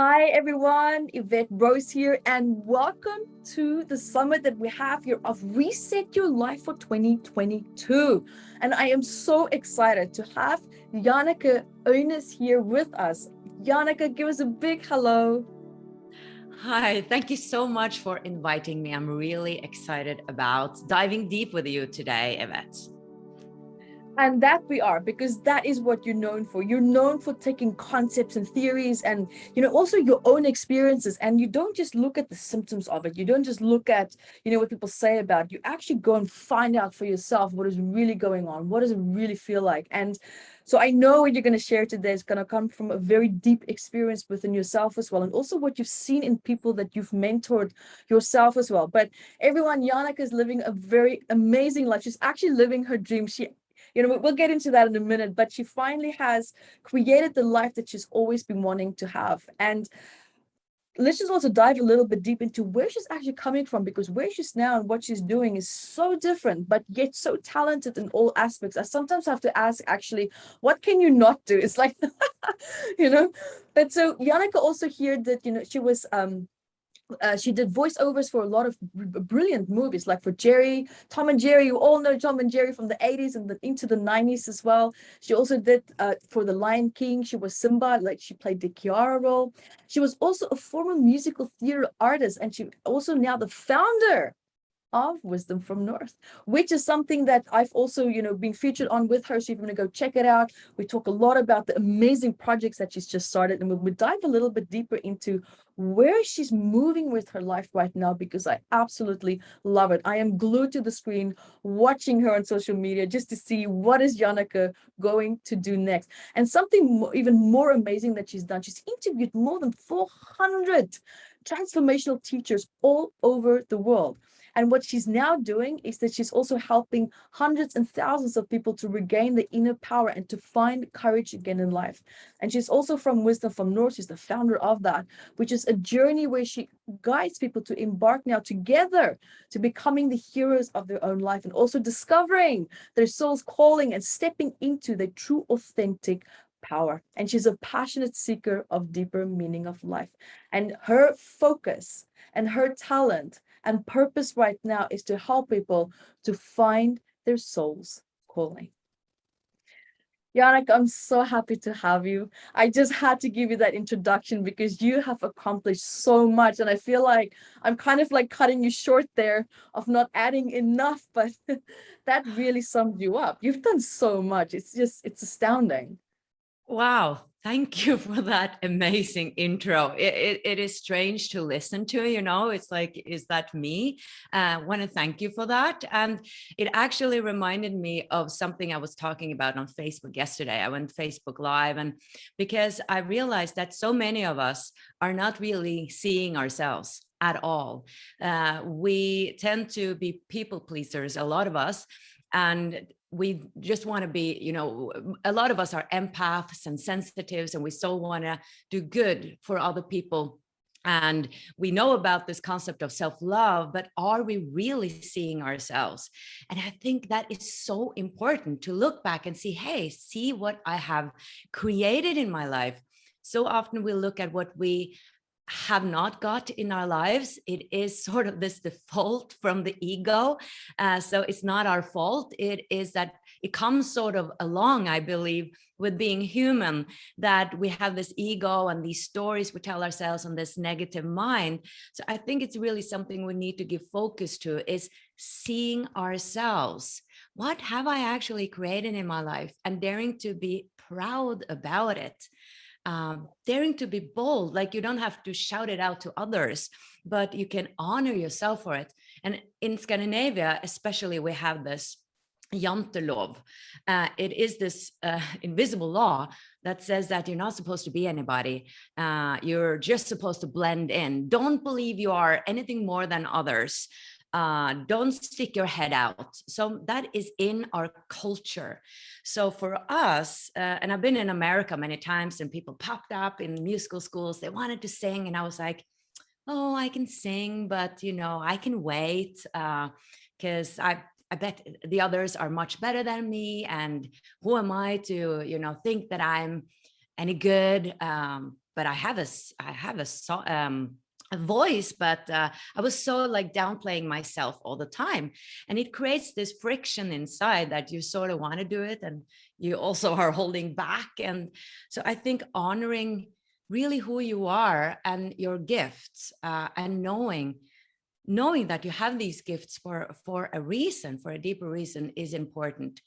Hi everyone, Evette Rose here, and welcome to the summit that we have here of Reset Your Life for 2022. And I am so excited to have Jannecke Øinæs here with us. Jannecke, give us a big hello. Hi, thank you so much for inviting me. I'm really excited about diving deep with you today, Evette. And that we are, because that is what you're known for. You're known for taking concepts and theories and, also your own experiences. And you don't just look at the symptoms of it. You don't just look at, what people say about it. You actually go and find out for yourself what is really going on. What does it really feel like? And so I know what you're going to share today is going to come from a very deep experience within yourself as well. And also what you've seen in people that you've mentored yourself as well. But everyone, Jannecke is living a very amazing life. She's actually living her dream. We'll get into that in a minute, but she finally has created the life that she's always been wanting to have. And let's just also dive a little bit deep into where she's actually coming from, because where she's now and what she's doing is so different, but yet so talented in all aspects. I sometimes have to ask, actually, what can you not do? It's like, but so Jannecke also here that, she was, she did voiceovers for a lot of brilliant movies, like for Tom and Jerry. You all know Tom and Jerry from the 80s and into the 90s as well. She also did for The Lion King. She was Simba, like she played the Kiara role. She was also a former musical theater artist, and she also now the founder of Wisdom from North, which is something that I've also, been featured on with her. So if you're going to go check it out, we talk a lot about the amazing projects that she's just started, and we'll dive a little bit deeper into where she's moving with her life right now, because I absolutely love it. I am glued to the screen watching her on social media just to see what is Jannecke going to do next. And something even more amazing that she's done, she's interviewed more than 400 transformational teachers all over the world. And what she's now doing is that she's also helping hundreds and thousands of people to regain the inner power and to find courage again in life. And she's also from Wisdom from North. She's the founder of that, which is a journey where she guides people to embark now together to becoming the heroes of their own life, and also discovering their soul's calling and stepping into their true, authentic power. And she's a passionate seeker of deeper meaning of life. And her focus and her talent and purpose right now is to help people to find their soul's calling. Jannecke, I'm so happy to have you. I just had to give you that introduction because you have accomplished so much. And I feel like I'm kind of like cutting you short there of not adding enough, but that really summed you up. You've done so much. It's astounding. Wow, thank you for that amazing intro. It is strange to listen to, it's like, is that me? I want to thank you for that. And it actually reminded me of something I was talking about on Facebook yesterday. I went Facebook Live, and because I realized that so many of us are not really seeing ourselves at all. We tend to be people pleasers, a lot of us, and we just want to be, a lot of us are empaths and sensitives, and we so want to do good for other people. And we know about this concept of self-love, but are we really seeing ourselves? And I think that is so important to look back and see, hey, see what I have created in my life. So often we look at what we have not got in our lives. It is sort of this default from the ego. So it's not our fault. It is that it comes sort of along, I believe, with being human, that we have this ego and these stories we tell ourselves on this negative mind. So I think it's really something we need to give focus to, is seeing ourselves. What have I actually created in my life? And daring to be proud about it. Daring to be bold, like you don't have to shout it out to others, but you can honor yourself for it. And in Scandinavia, especially, we have this jantelov. It is this invisible law that says that you're not supposed to be anybody. You're just supposed to blend in. Don't believe you are anything more than others. Don't stick your head out. So that is in our culture. So for us, and I've been in America many times, and people popped up in musical schools, they wanted to sing, and I was like, oh, I can sing, but I can wait, because I bet the others are much better than me, and who am I to think that I'm any good? but I have a voice, but I was so like downplaying myself all the time. And it creates this friction inside that you sort of want to do it, and you also are holding back. And so I think honoring really who you are and your gifts, and knowing that you have these gifts for a reason, for a deeper reason, is important.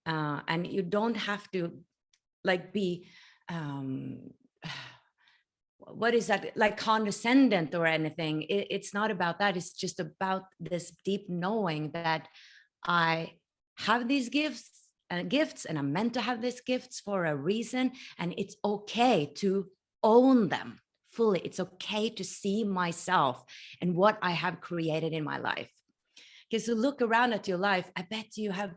And you don't have to like be what is that, like condescendent or anything. It's not about that. It's just about this deep knowing that I have these gifts and I'm meant to have these gifts for a reason, and it's okay to own them fully. It's okay to see myself and what I have created in my life. Because you look around at your life, I bet you have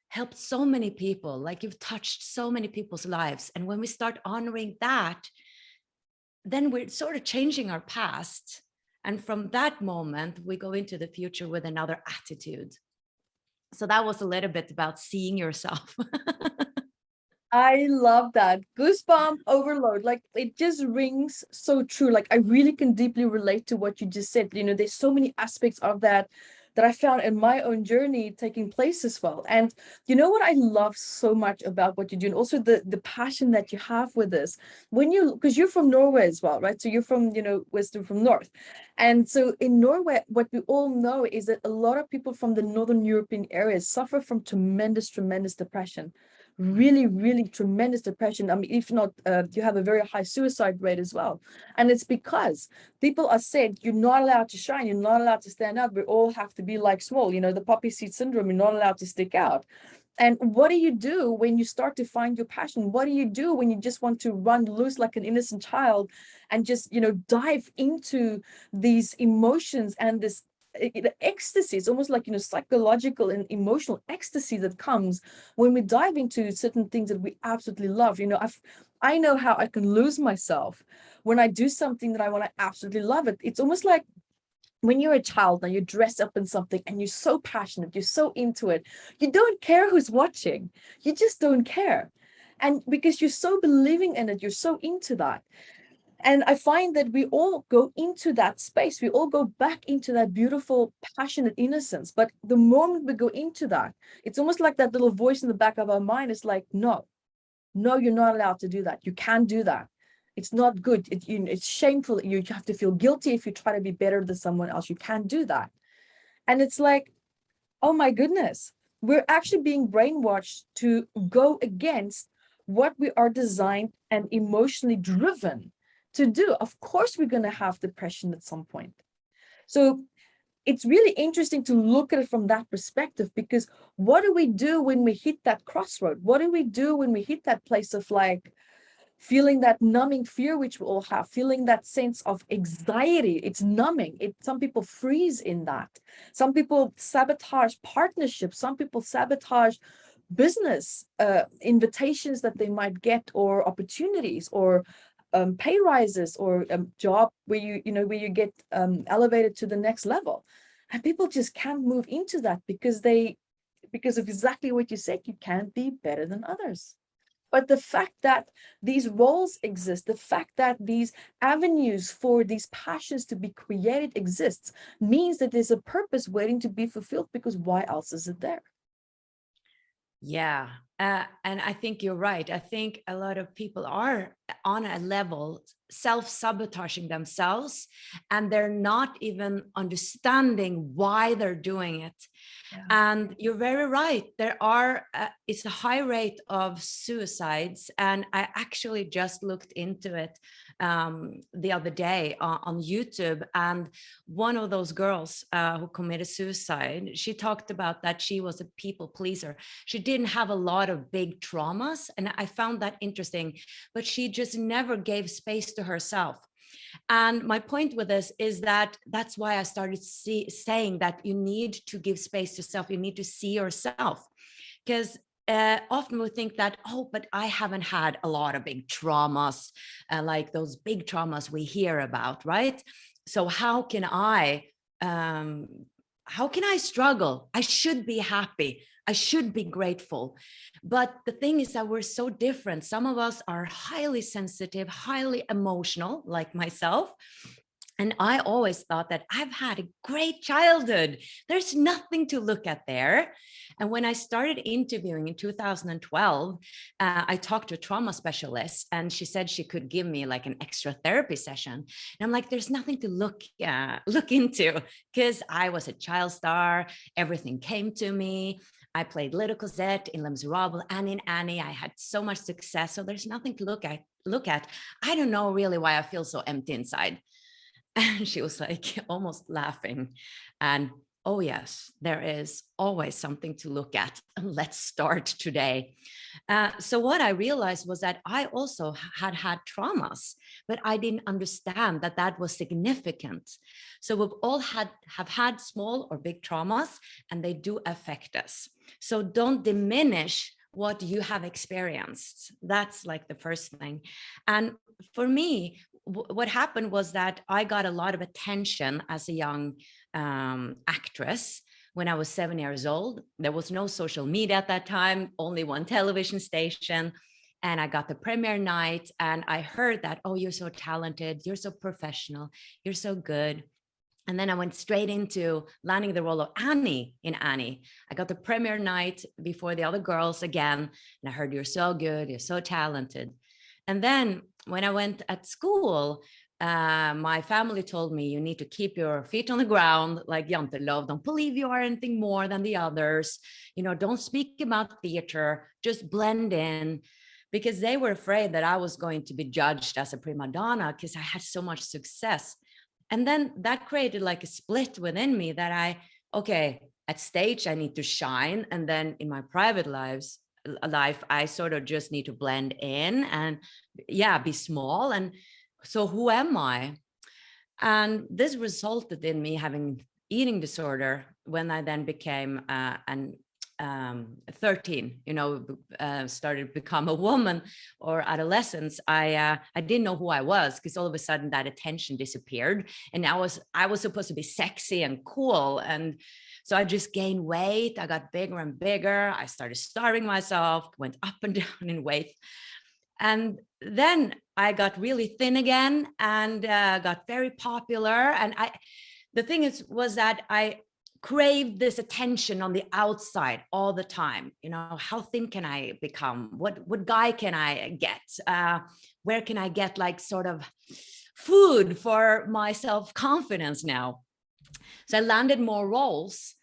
helped so many people, like you've touched so many people's lives. And when we start honoring that, then we're sort of changing our past. And from that moment, we go into the future with another attitude. So that was a little bit about seeing yourself. I love that. Goosebump overload. Like it just rings so true. Like I really can deeply relate to what you just said. You know, there's so many aspects of that I found in my own journey taking place as well. And you know what I love so much about what you do, and also the passion that you have with this, when you, because you're from Norway as well, right? So you're from, you know, Western, from North. And so in Norway, what we all know is that a lot of people from the Northern European areas suffer from tremendous depression. Really, really tremendous depression. I mean, if not, you have a very high suicide rate as well. And it's because people are said, you're not allowed to shine, you're not allowed to stand out, we all have to be like small, you know, the poppy seed syndrome, you're not allowed to stick out. And what do you do when you start to find your passion? What do you do when you just want to run loose like an innocent child and just, you know, dive into these emotions and this ecstasy? It's almost like, you know, psychological and emotional ecstasy that comes when we dive into certain things that we absolutely love. You know, I know how I can lose myself when I do something that I want to absolutely love it. It's almost like when you're a child and you dress up in something and you're so passionate, you're so into it, you don't care who's watching, you just don't care. And because you're so believing in it, you're so into that. And I find that we all go into that space. We all go back into that beautiful, passionate innocence. But the moment we go into that, it's almost like that little voice in the back of our mind is like, no, you're not allowed to do that. You can't do that. It's not good. It's shameful. You have to feel guilty if you try to be better than someone else. You can't do that. And it's like, oh my goodness, we're actually being brainwashed to go against what we are designed and emotionally driven to do. Of course, we're going to have depression at some point. So it's really interesting to look at it from that perspective, because what do we do when we hit that crossroad? What do we do when we hit that place of like feeling that numbing fear, which we all have, feeling that sense of anxiety? It's numbing. Some people freeze in that. Some people sabotage partnerships. Some people sabotage business invitations that they might get, or opportunities, or pay rises, or a job where where you get elevated to the next level. And people just can't move into that because of exactly what you said. You can't be better than others. But the fact that these roles exist, the fact that these avenues for these passions to be created exists, means that there's a purpose waiting to be fulfilled, because why else is it there? Yeah. And I think you're right. I think a lot of people are on a level self-sabotaging themselves, and they're not even understanding why they're doing it. Yeah. And you're very right. There are, it's a high rate of suicides. And I actually just looked into it the other day on YouTube. And one of those girls who committed suicide, she talked about that she was a people pleaser. She didn't have a lot of big traumas. And I found that interesting, but she just never gave space to herself. And my point with this is that that's why I started saying that you need to give space to yourself. You need to see yourself, because often we think that, oh, but I haven't had a lot of big traumas, like those big traumas we hear about, right? So how can I struggle? I should be happy. I should be grateful. But the thing is that we're so different. Some of us are highly sensitive, highly emotional, like myself. And I always thought that I've had a great childhood. There's nothing to look at there. And when I started interviewing in 2012, I talked to a trauma specialist, and she said she could give me like an extra therapy session. And I'm like, there's nothing to look into, because I was a child star. Everything came to me. I played Little Cosette in Les Miserables and in Annie. I had so much success. So there's nothing to look at. I don't know really why I feel so empty inside. And she was like almost laughing. And oh yes, there is always something to look at. And let's start today. So what I realized was that I also had traumas, but I didn't understand that that was significant. So we've all have had small or big traumas, and they do affect us. So don't diminish what you have experienced. That's like the first thing. And for me, what happened was that I got a lot of attention as a young actress. When I was 7 years old, there was no social media at that time, only one television station. And I got the premiere night, and I heard that, oh, you're so talented, you're so professional, you're so good. And then I went straight into landing the role of Annie in Annie. I got the premiere night before the other girls again, and I heard, you're so good, you're so talented. And then when I went at school, my family told me, you need to keep your feet on the ground, like Jantelov. Don't believe you are anything more than the others. You know, don't speak about theater, just blend in, because they were afraid that I was going to be judged as a prima donna because I had so much success. And then that created like a split within me that okay, at stage, I need to shine. And then in my private life, I sort of just need to blend in and be small. And so who am I? And this resulted in me having eating disorder when I then became 13, started to become a woman or adolescence. I didn't know who I was, because all of a sudden that attention disappeared, and I was supposed to be sexy and cool. And so I just gained weight. I got bigger and bigger. I started starving myself, went up and down in weight. And then I got really thin again and got very popular. And the thing was that I craved this attention on the outside all the time. You know, how thin can I become? What guy can I get? Where can I get like sort of food for my self-confidence now? So I landed more roles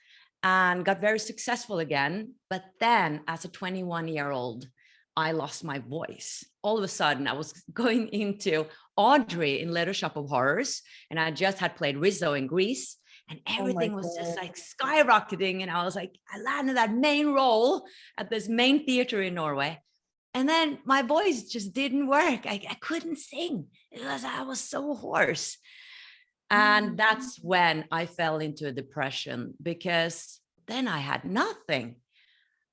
and got very successful again. But then as a 21-year-old, I lost my voice. All of a sudden, I was going into Audrey in Little Shop of Horrors, and I just had played Rizzo in Greece, and everything was just like skyrocketing. And I was like, I landed that main role at this main theater in Norway. And then my voice just didn't work. I couldn't sing. I was so hoarse. And that's when I fell into a depression, because then I had nothing.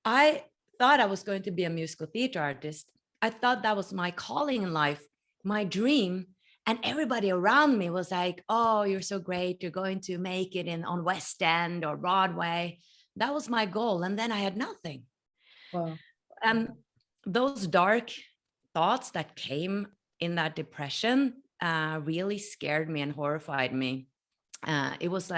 I thought I was going to be a musical theater artist. I thought that was my calling in life, my dream. And everybody around me was like, oh, you're so great. You're going to make it on West End or Broadway. That was my goal. And then I had nothing. Wow. And those dark thoughts that came in that depression really scared me and horrified me. It was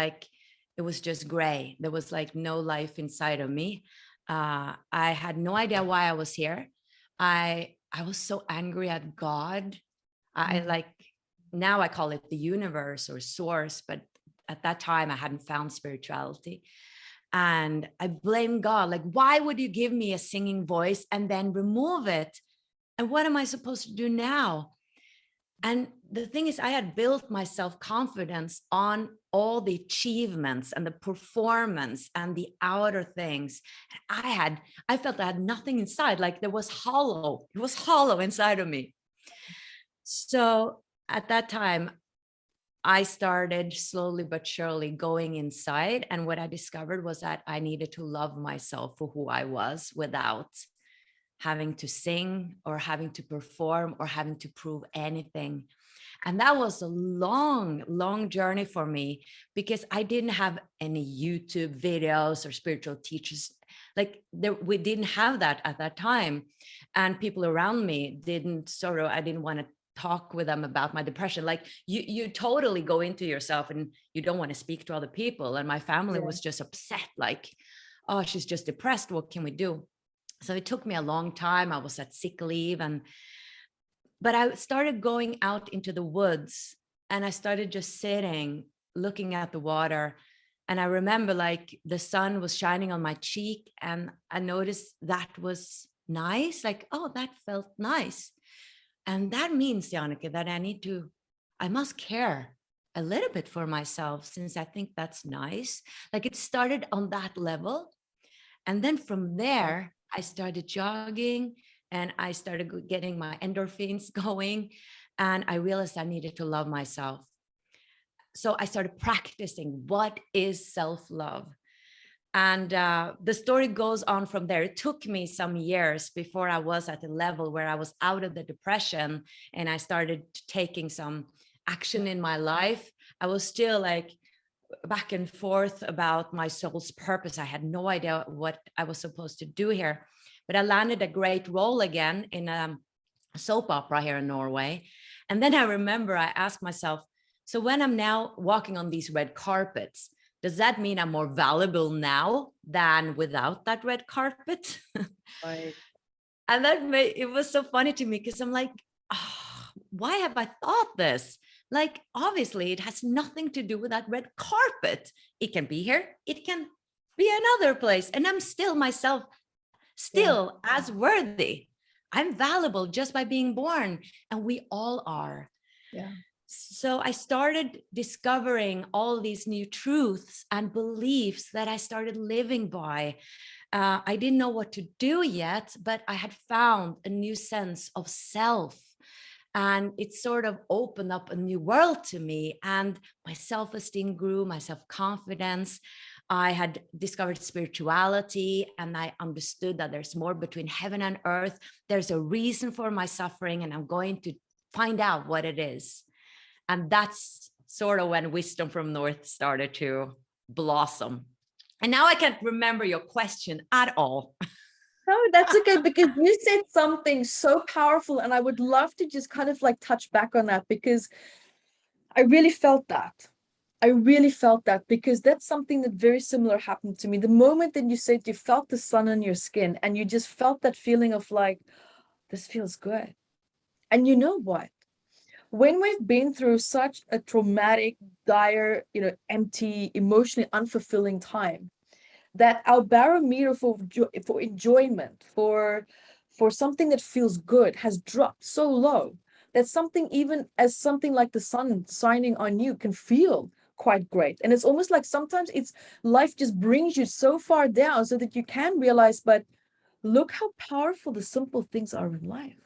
just gray. There was like no life inside of me. I had no idea why I was here. I was so angry at God. Now I call it the universe or source, but at that time I hadn't found spirituality. And I blamed God. Like, why would you give me a singing voice and then remove it? And what am I supposed to do now? And the thing is, I had built my self-confidence on all the achievements and the performance and the outer things. I felt I had nothing inside, like there was hollow. It was hollow inside of me. So at that time, I started slowly but surely going inside. And what I discovered was that I needed to love myself for who I was without having to sing or having to perform or having to prove anything. And that was a long, long journey for me, because I didn't have any YouTube videos or spiritual teachers. like we didn't have that at that time. And people around me didn't sort of, I didn't want to talk with them about my depression. Like you totally go into yourself and you don't want to speak to other people. And my family was just upset, like, oh, she's just depressed. What can we do? So it took me a long time. I was at sick leave, but I started going out into the woods, and I started just sitting, looking at the water. And I remember like the sun was shining on my cheek, and I noticed that was nice. Like, oh, that felt nice. And that means, Jannecke, that I must care a little bit for myself, since I think that's nice. Like it started on that level. And then from there, I started jogging, and I started getting my endorphins going, and I realized I needed to love myself. So I started practicing what is self-love. And the story goes on from there. It took me some years before I was at the level where I was out of the depression and I started taking some action in my life. I was still like back and forth about my soul's purpose. I had no idea what I was supposed to do here, but I landed a great role again in a soap opera here in Norway. And then I remember I asked myself, so when I'm now walking on these red carpets, does that mean I'm more valuable now than without that red carpet? Right. And it was so funny to me, because I'm like, oh, why have I thought this? Like, obviously, it has nothing to do with that red carpet. It can be here. It can be another place. And I'm still myself, still as worthy. I'm valuable just by being born. And we all are. Yeah. So I started discovering all these new truths and beliefs that I started living by. I didn't know what to do yet, but I had found a new sense of self. And it sort of opened up a new world to me. And my self-esteem grew, my self-confidence. I had discovered spirituality, and I understood that there's more between heaven and earth. There's a reason for my suffering, and I'm going to find out what it is. And that's sort of when Wisdom from North started to blossom. And now I can't remember your question at all. No, that's okay, because you said something so powerful, and I would love to just kind of like touch back on that, because I really felt that. I really felt that, because that's something that very similar happened to me. The moment that you said you felt the sun on your skin, and you just felt that feeling of like, this feels good. And you know what? When we've been through such a traumatic, dire, empty, emotionally unfulfilling time, that our barometer for enjoyment, for something that feels good, has dropped so low that something, even as something like the sun shining on you, can feel quite great. And it's almost like sometimes life just brings you so far down so that you can realize, but look how powerful the simple things are in life.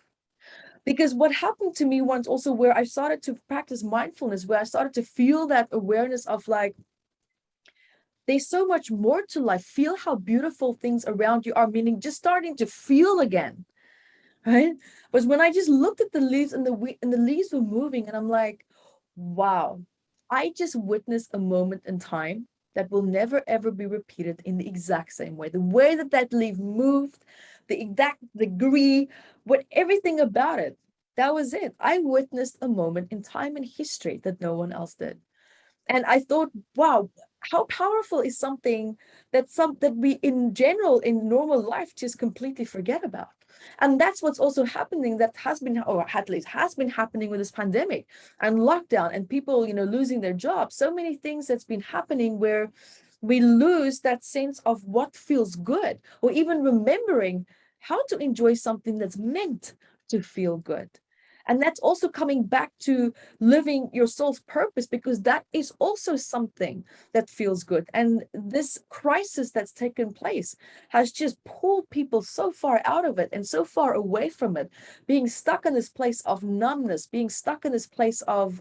Because what happened to me once also, where I started to practice mindfulness, where I started to feel that awareness of like, there's so much more to life. Feel how beautiful things around you are, meaning just starting to feel again, right? Was when I just looked at the leaves, and the leaves were moving, and I'm like, wow, I just witnessed a moment in time that will never ever be repeated in the exact same way. The way that leaf moved, the exact degree, everything about it, that was it. I witnessed a moment in time and history that no one else did. And I thought, wow, how powerful is something that we in general in normal life just completely forget about. And that's what's also happening, that has been, or at least has been happening with this pandemic and lockdown, and people, losing their jobs. So many things that's been happening where we lose that sense of what feels good, or even remembering how to enjoy something that's meant to feel good. And that's also coming back to living your soul's purpose, because that is also something that feels good. And this crisis that's taken place has just pulled people so far out of it and so far away from it, being stuck in this place of numbness, being stuck in this place of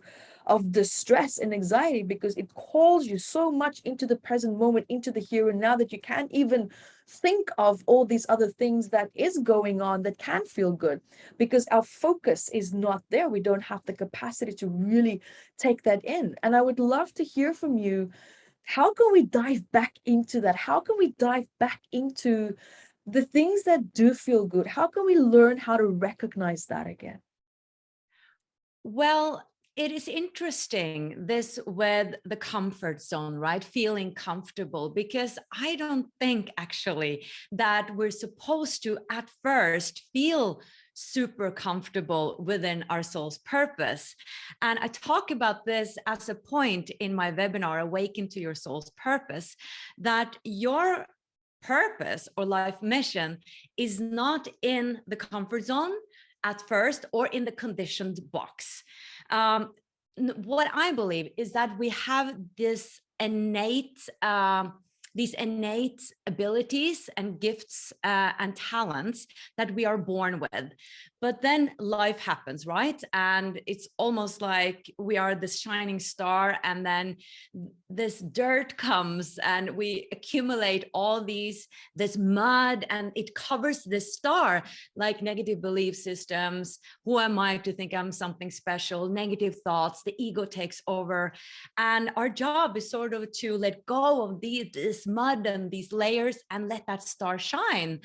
distress and anxiety, because it calls you so much into the present moment, into the here and now, that you can't even think of all these other things that is going on that can feel good, because our focus is not there. We don't have the capacity to really take that in. And I would love to hear from you how can we dive back into that? How can we dive back into the things that do feel good? How can we learn how to recognize that again? Well, it is interesting, this with the comfort zone, right? Feeling comfortable, because I don't think actually that we're supposed to at first feel super comfortable within our soul's purpose. And I talk about this as a point in my webinar, Awaken to Your Soul's Purpose, that your purpose or life mission is not in the comfort zone at first or in the conditioned box. What I believe is that we have this these innate abilities and gifts and talents that we are born with. But then life happens, right? And it's almost like we are this shining star, and then this dirt comes and we accumulate all this mud, and it covers this star, like negative belief systems. Who am I to think I'm something special? Negative thoughts, the ego takes over. And our job is sort of to let go of this mud and these layers and let that star shine,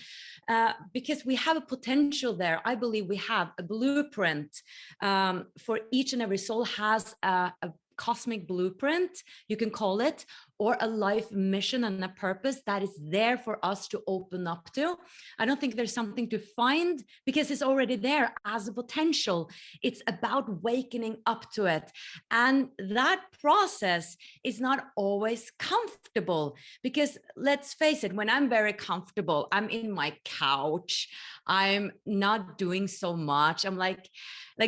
because we have a potential there. I believe we have a blueprint. For each and every soul has a cosmic blueprint, you can call it, or a life mission and a purpose that is there for us to open up to. I don't think there's something to find, because it's already there as a potential. It's about waking up to it. And that process is not always comfortable, because let's face it, when I'm very comfortable, I'm in my couch, I'm not doing so much. I'm like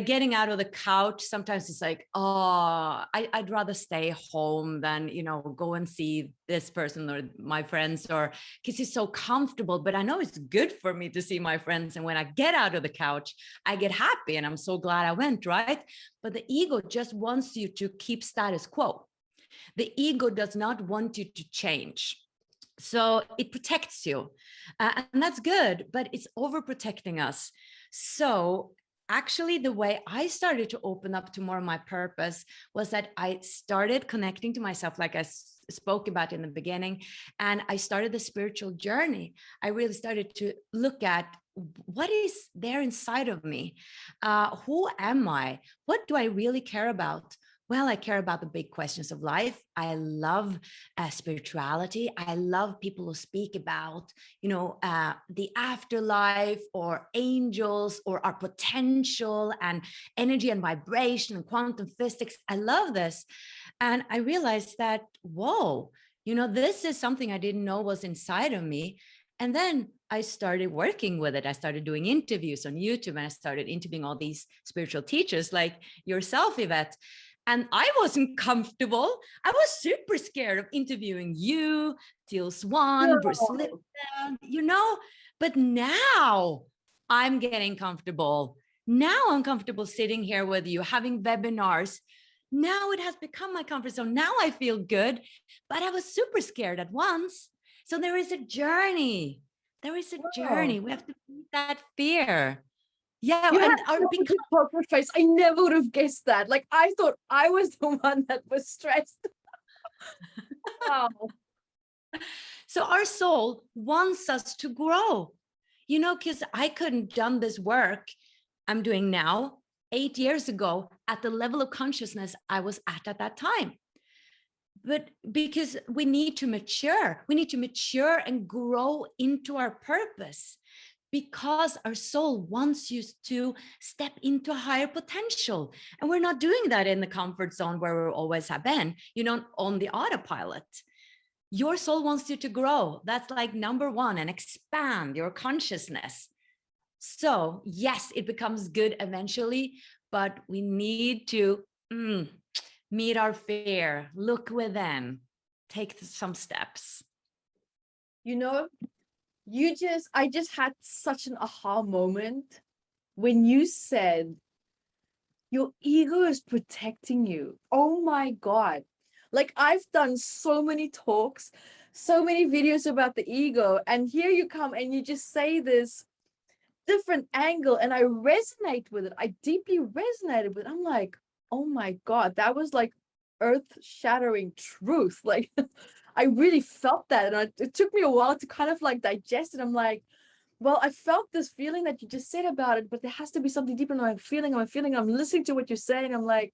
getting out of the couch. Sometimes it's like, oh, I'd rather stay home than, go and see this person or my friends, or because it's so comfortable. But I know it's good for me to see my friends. And when I get out of the couch, I get happy and I'm so glad I went, right? But the ego just wants you to keep status quo. The ego does not want you to change. So it protects you. And that's good, but it's overprotecting us. So actually, the way I started to open up to more of my purpose was that I started connecting to myself, like I spoke about in the beginning, and I started the spiritual journey. I really started to look at what is there inside of me. Who am I? What do I really care about? Well, I care about the big questions of life. I love spirituality. I love people who speak about, the afterlife or angels or our potential and energy and vibration and quantum physics. I love this. And I realized that, whoa, this is something I didn't know was inside of me. And then I started working with it. I started doing interviews on YouTube, and I started interviewing all these spiritual teachers like yourself, Evette. And I wasn't comfortable. I was super scared of interviewing you, Teal Swan, Bruce Lipton, but now I'm getting comfortable. Now I'm comfortable sitting here with you, having webinars. Now it has become my comfort zone. Now I feel good, but I was super scared at once. So there is a journey. There is a journey. We have to beat that fear. Yeah, You and had such a good poker face. I never would have guessed that. Like, I thought I was the one that was stressed. Wow. So our soul wants us to grow, because I couldn't done this work I'm doing now 8 years ago at the level of consciousness I was at that time. But because we need to mature and grow into our purpose, because our soul wants you to step into a higher potential. And we're not doing that in the comfort zone where we always have been, on the autopilot. Your soul wants you to grow. That's like number one, and expand your consciousness. So yes, it becomes good eventually, but we need to meet our fear, look within, take some steps. I just had such an aha moment when you said your ego is protecting you. Oh my God. Like, I've done so many talks, so many videos about the ego, and here you come and you just say this different angle, and I resonate with it. I deeply resonated with it. I'm like, oh my God, that was like earth-shattering truth. Like, I really felt that, and it took me a while to kind of like digest it. I'm like, well, I felt this feeling that you just said about it, but there has to be something deeper. I'm feeling, I'm listening to what you're saying. I'm like,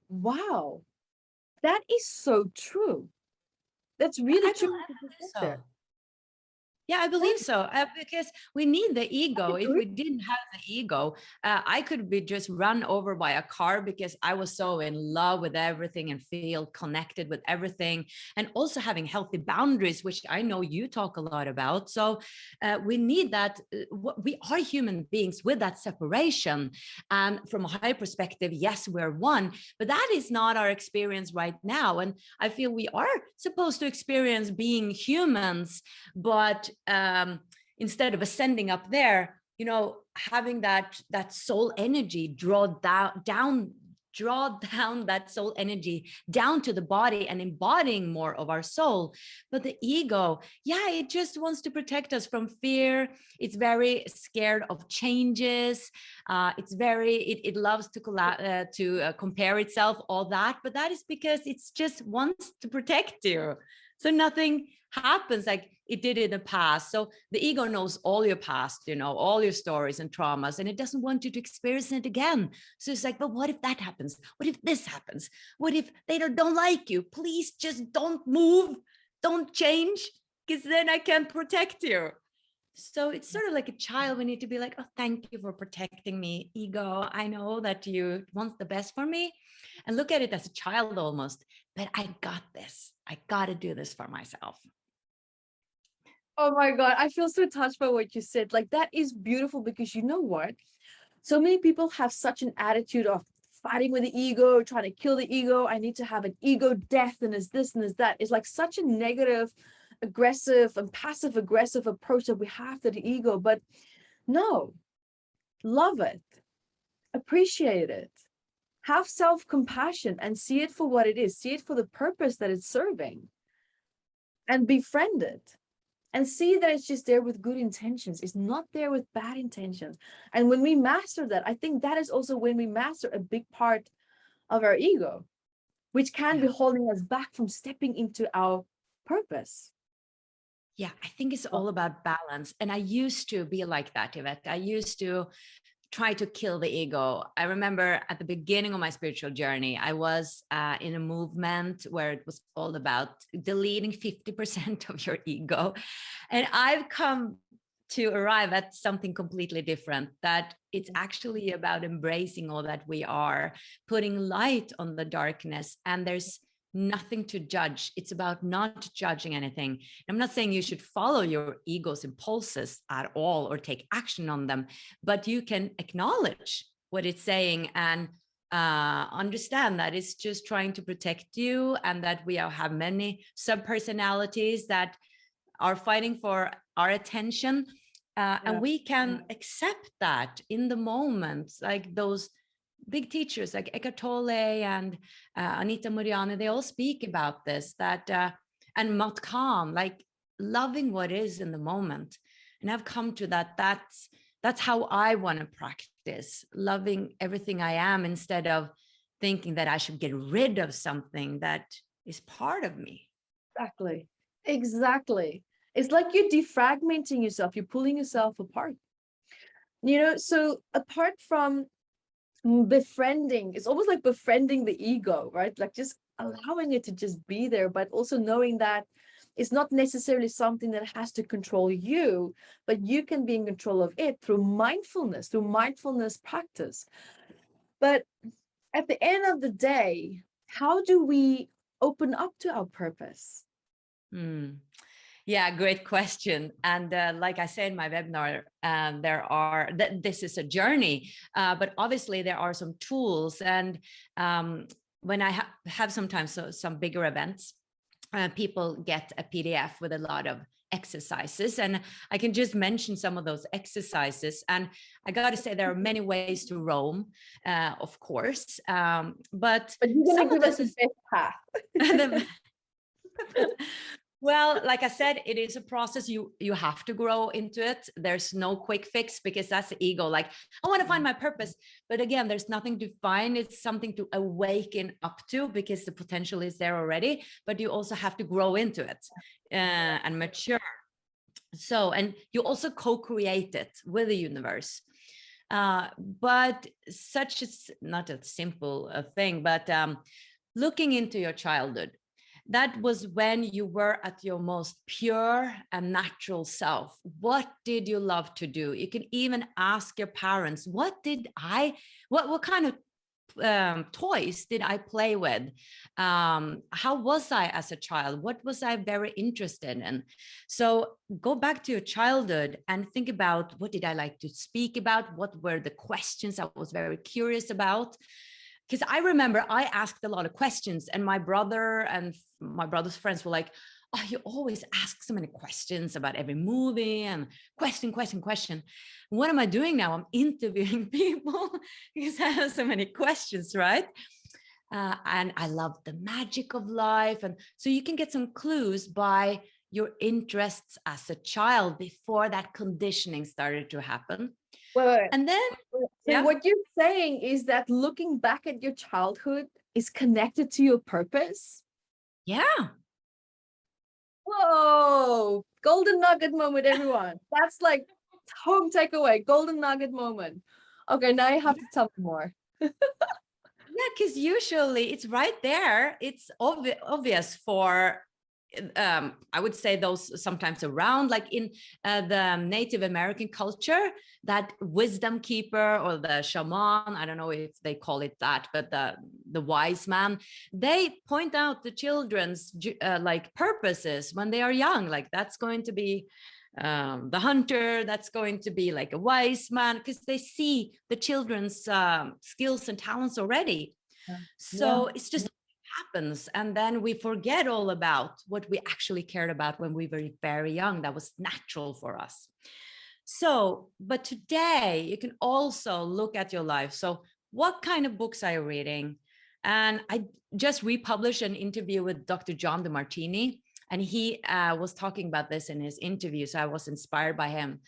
wow, that is so true. That's really I true. believe What you just said so. there. Yeah, I believe so. Because we need the I ego. If agree. we didn't have the ego, I could be just run over by a car because I was so in love with everything and feel connected with everything. And also having healthy boundaries, which I know you talk a lot about. So we need that. We are human beings with that separation. And from a higher perspective, yes, we're one, but that is not our experience right now. And I feel we are supposed to experience being humans, but instead of ascending up there, you know, having that soul energy draw down that soul energy down to the body and embodying more of our soul. But the ego, yeah, it just wants to protect us from fear. It's very scared of changes. It loves to compare itself, all that. But that is because it's just wants to protect you, so nothing happens like it did in the past. So the ego knows all your past, you know, all your stories and traumas, and it doesn't want you to experience it again. So it's like, but what if that happens? What if this happens? What if they don't like you? Please just don't move, don't change, because then I can't protect you. So it's sort of like a child. We need to be like, oh, thank you for protecting me, ego. I know that you want the best for me. And look at it as a child almost, but I got this. I got to do this for myself. Oh my God, I feel so touched by what you said. Like, that is beautiful, because you know what? So many people have such an attitude of fighting with the ego, trying to kill the ego. I need to have an ego death, and is this and is that. It's like such a negative, aggressive, and passive aggressive approach that we have to the ego. But no, love it, appreciate it, have self-compassion, and see it for what it is, see it for the purpose that it's serving, and befriend it. And see that it's just there with good intentions. It's not there with bad intentions. And when we master that, I think that is also when we master a big part of our ego, which can be holding us back from stepping into our purpose. Yeah, I think it's all about balance. And I used to be like that, Evette. I used to try to kill the ego. I remember at the beginning of my spiritual journey, I was in a movement where it was all about deleting 50% of your ego. And I've come to arrive at something completely different, that it's actually about embracing all that we are, putting light on the darkness, and there's nothing to judge. It's about not judging anything. I'm not saying you should follow your ego's impulses at all or take action on them, but you can acknowledge what it's saying and understand that it's just trying to protect you, and that we have many sub-personalities that are fighting for our attention. And we can accept that in the moment, like those big teachers like Eckhart Tolle and Anita Moriani, they all speak about this, that and Mott Kahn, like loving what is in the moment. And I've come to that's how I want to practice, loving everything I am, instead of thinking that I should get rid of something that is part of me. Exactly. It's like you're defragmenting yourself, you're pulling yourself apart. You know, so apart from befriending, it's almost like befriending the ego, right? Like just allowing it to just be there, but also knowing that it's not necessarily something that has to control you, but you can be in control of it through mindfulness practice. But at the end of the day, how do we open up to our purpose? Yeah, great question. And like I said in my webinar, this is a journey, but obviously there are some tools. And when I have sometimes some bigger events, people get a PDF with a lot of exercises, and I can just mention some of those exercises. And I got to say, there are many ways to roam, of course, but you're going to give us the best path. Well, like I said, it is a process. You have to grow into it. There's no quick fix, because that's the ego. Like, I want to find my purpose. But again, there's nothing to find. It's something to awaken up to, because the potential is there already. But you also have to grow into it and mature. So, and you also co-create it with the universe. But such is not a simple thing, but looking into your childhood, that was when you were at your most pure and natural self. What did you love to do? You can even ask your parents, what kind of toys did I play with? How was I as a child? What was I very interested in? So go back to your childhood and think about, what did I like to speak about? What were the questions I was very curious about? Because I remember I asked a lot of questions, and my brother and my brother's friends were like, oh, you always ask so many questions about every movie, and question. What am I doing now? I'm interviewing people because I have so many questions, right? And I love the magic of life. And so you can get some clues by your interests as a child before that conditioning started to happen. Well, and then so what you're saying is that looking back at your childhood is connected to your purpose? Yeah. Whoa, golden nugget moment, everyone. That's like home takeaway, golden nugget moment. Okay, now you have to tell me more. Yeah, because usually it's right there. It's obvious for, I would say, those sometimes around, like in the Native American culture, that wisdom keeper or the shaman, I don't know if they call it that, but the wise man, they point out the children's like purposes when they are young. Like, that's going to be the hunter, that's going to be like a wise man, because they see the children's skills and talents already. So it's just happens, and then we forget all about what we actually cared about when we were very young. That was natural for us. So, but today you can also look at your life. So what kind of books are you reading? And I just republished an interview with Dr. John DeMartini, and he was talking about this in his interview. So I was inspired by him.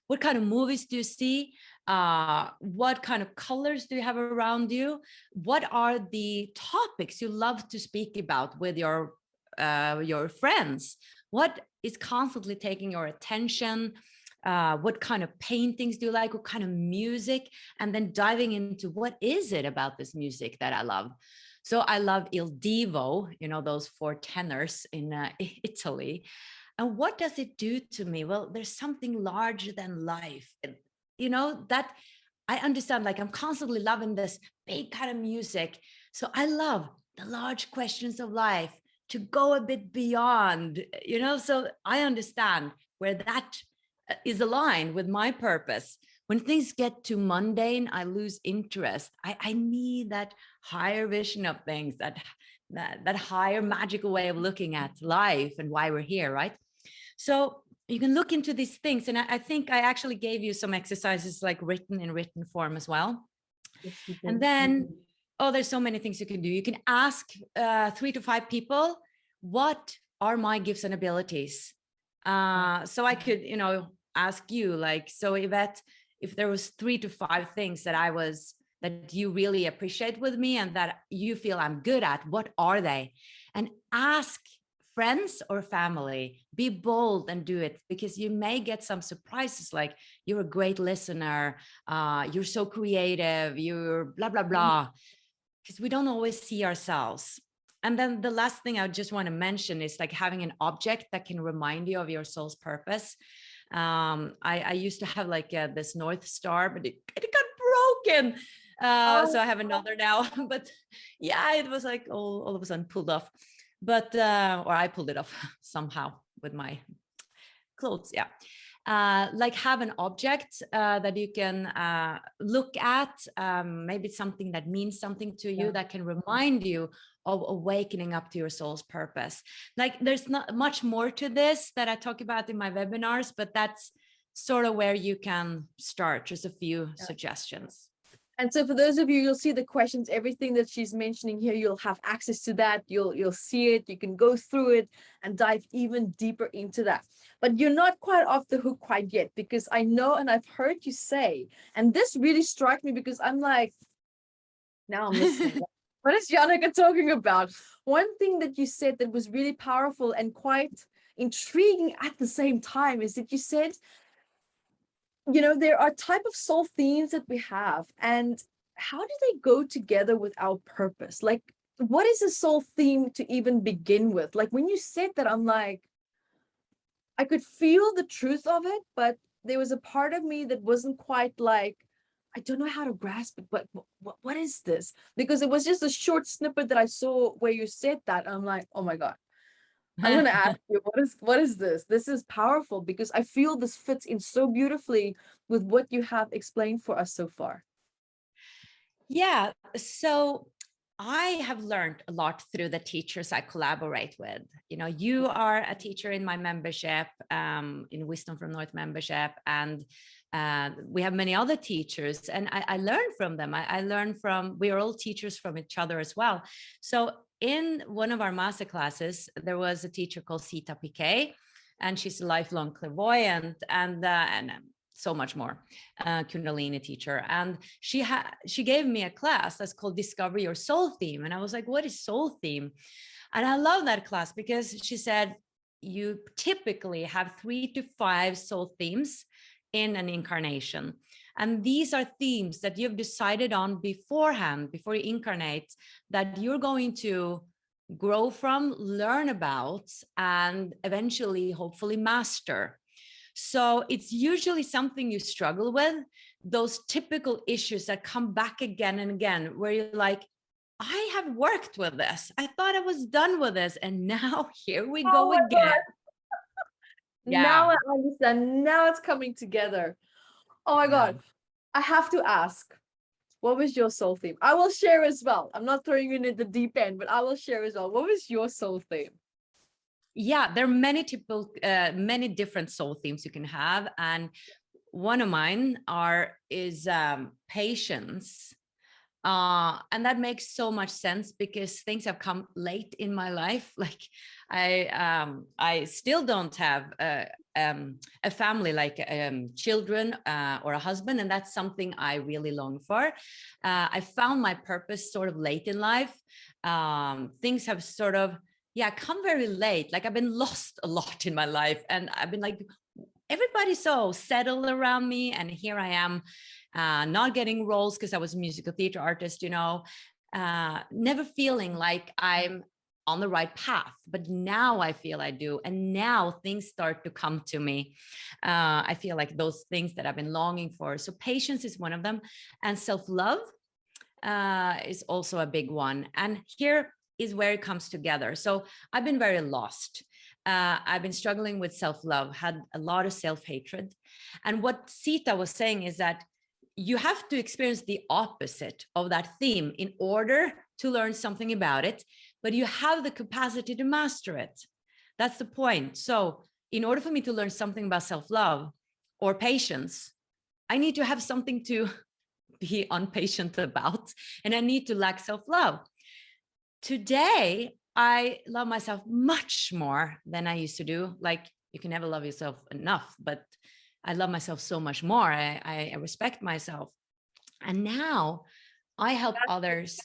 What kind of movies do you see? What kind of colors do you have around you? What are the topics you love to speak about with your friends? What is constantly taking your attention? What kind of paintings do you like? What kind of music? And then diving into, what is it about this music that I love? So I love Il Divo, you know, those 4 tenors in Italy. And what does it do to me? Well, there's something larger than life, you know, that I understand. Like, I'm constantly loving this big kind of music. So I love the large questions of life, to go a bit beyond, you know, so I understand where that is aligned with my purpose. When things get too mundane, I lose interest. I need that higher vision of things, that higher magical way of looking at life and why we're here, right? So you can look into these things. And I think I actually gave you some exercises, like in written form as well. And then, oh, there's so many things you can do. You can ask 3 to 5 people, what are my gifts and abilities? So I could, you know, ask you, like, so Evette, if there was 3 to 5 things that you really appreciate with me and that you feel I'm good at, what are they? And ask friends or family. Be bold and do it, because you may get some surprises, like, you're a great listener, you're so creative, you're blah, blah, blah, because we don't always see ourselves. And then the last thing I just want to mention is, like, having an object that can remind you of your soul's purpose. I used to have like this North Star, but it got broken. So I have another now, but yeah, it was like all of a sudden pulled off, but, or I pulled it off somehow with my clothes. Yeah. Like, have an object that you can look at. Maybe it's something that means something to you, that can remind you of awakening up to your soul's purpose. Like, there's not much more to this that I talk about in my webinars, but that's sort of where you can start. Just a few suggestions. And so for those of you, you'll see the questions, everything that she's mentioning here, you'll have access to that. You'll see it. You can go through it and dive even deeper into that. But you're not quite off the hook quite yet, because I know, and I've heard you say, and this really struck me because I'm like, now I'm listening. What is Jannecke talking about? One thing that you said that was really powerful and quite intriguing at the same time is that you said, you know, there are type of soul themes that we have, and how do they go together with our purpose? Like, what is a soul theme to even begin with? Like, when you said that, I'm like, I could feel the truth of it, but there was a part of me that wasn't quite like, I don't know how to grasp it, but what is this? Because it was just a short snippet that I saw where you said that. I'm like, oh my God. I'm going to ask you, what is this? This is powerful, because I feel this fits in so beautifully with what you have explained for us so far. Yeah, so I have learned a lot through the teachers I collaborate with. You know, you are a teacher in my membership, in Wisdom from North membership, and we have many other teachers, and I learn from them. I learn from, we are all teachers from each other as well. So in one of our master classes, there was a teacher called Sita Piquet, and she's a lifelong clairvoyant and so much more, Kundalini teacher. And she gave me a class that's called Discover Your Soul Theme. And I was like, what is soul theme? And I love that class because she said, you typically have 3 to 5 soul themes in an incarnation. And these are themes that you've decided on beforehand, before you incarnate, that you're going to grow from, learn about, and eventually, hopefully, master. So it's usually something you struggle with, those typical issues that come back again and again, where you're like, I have worked with this. I thought I was done with this. And now here we go again. Now I understand. Now it's coming together. Oh my God. I have to ask, what was your soul theme? I will share as well. I'm not throwing you in at the deep end, but I will share as well. What was your soul theme? Yeah, there are many typical, many different soul themes you can have. And one of mine is patience. And that makes so much sense because things have come late in my life. Like I still don't have a family, like children or a husband, and that's something I really long for. I found my purpose sort of late in life. Things have sort of come very late. Like I've been lost a lot in my life, and I've been like, everybody's so settled around me, and here I am. Not getting roles because I was a musical theater artist, you know, never feeling like I'm on the right path. But now I feel I do. And now things start to come to me. I feel like those things that I've been longing for. So patience is one of them. And self-love is also a big one. And here is where it comes together. So I've been very lost. I've been struggling with self-love, had a lot of self-hatred. And what Sita was saying is that you have to experience the opposite of that theme in order to learn something about it, but you have the capacity to master it. That's the point. So in order for me to learn something about self-love or patience, I need to have something to be impatient about, and I need to lack self-love. Today, I love myself much more than I used to do. Like, you can never love yourself enough, but I love myself so much more. I respect myself. And now I help others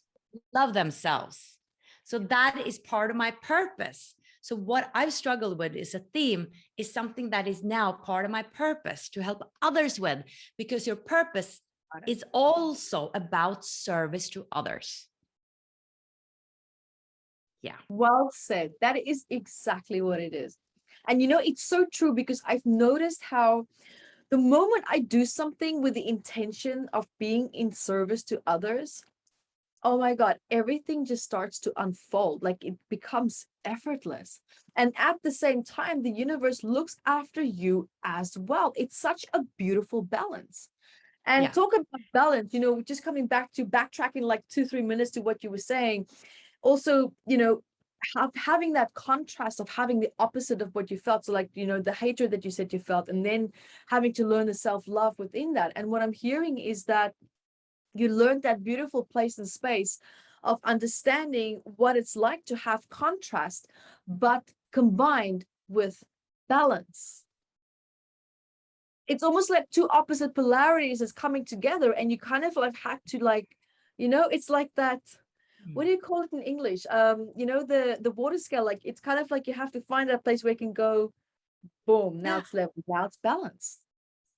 love themselves. So that is part of my purpose. So what I've struggled with is a theme, is something that is now part of my purpose to help others with, because your purpose is also about service to others. Yeah. Well said. That is exactly what it is. And you know, it's so true, because I've noticed how the moment I do something with the intention of being in service to others, oh my God, everything just starts to unfold. Like it becomes effortless. And at the same time, the universe looks after you as well. It's such a beautiful balance. And talk about balance, you know, just coming back to backtracking like 2-3 minutes to what you were saying. Also, you know, having that contrast of having the opposite of what you felt. So like, you know, the hatred that you said you felt, and then having to learn the self-love within that. And what I'm hearing is that You learned that beautiful place and space of understanding what it's like to have contrast, but combined with balance. It's almost like two opposite polarities is coming together, and you kind of like had to like, it's like that. What do you call it in English? The water scale, like it's kind of like you have to find that place where you can go, boom, now it's level, now it's balanced.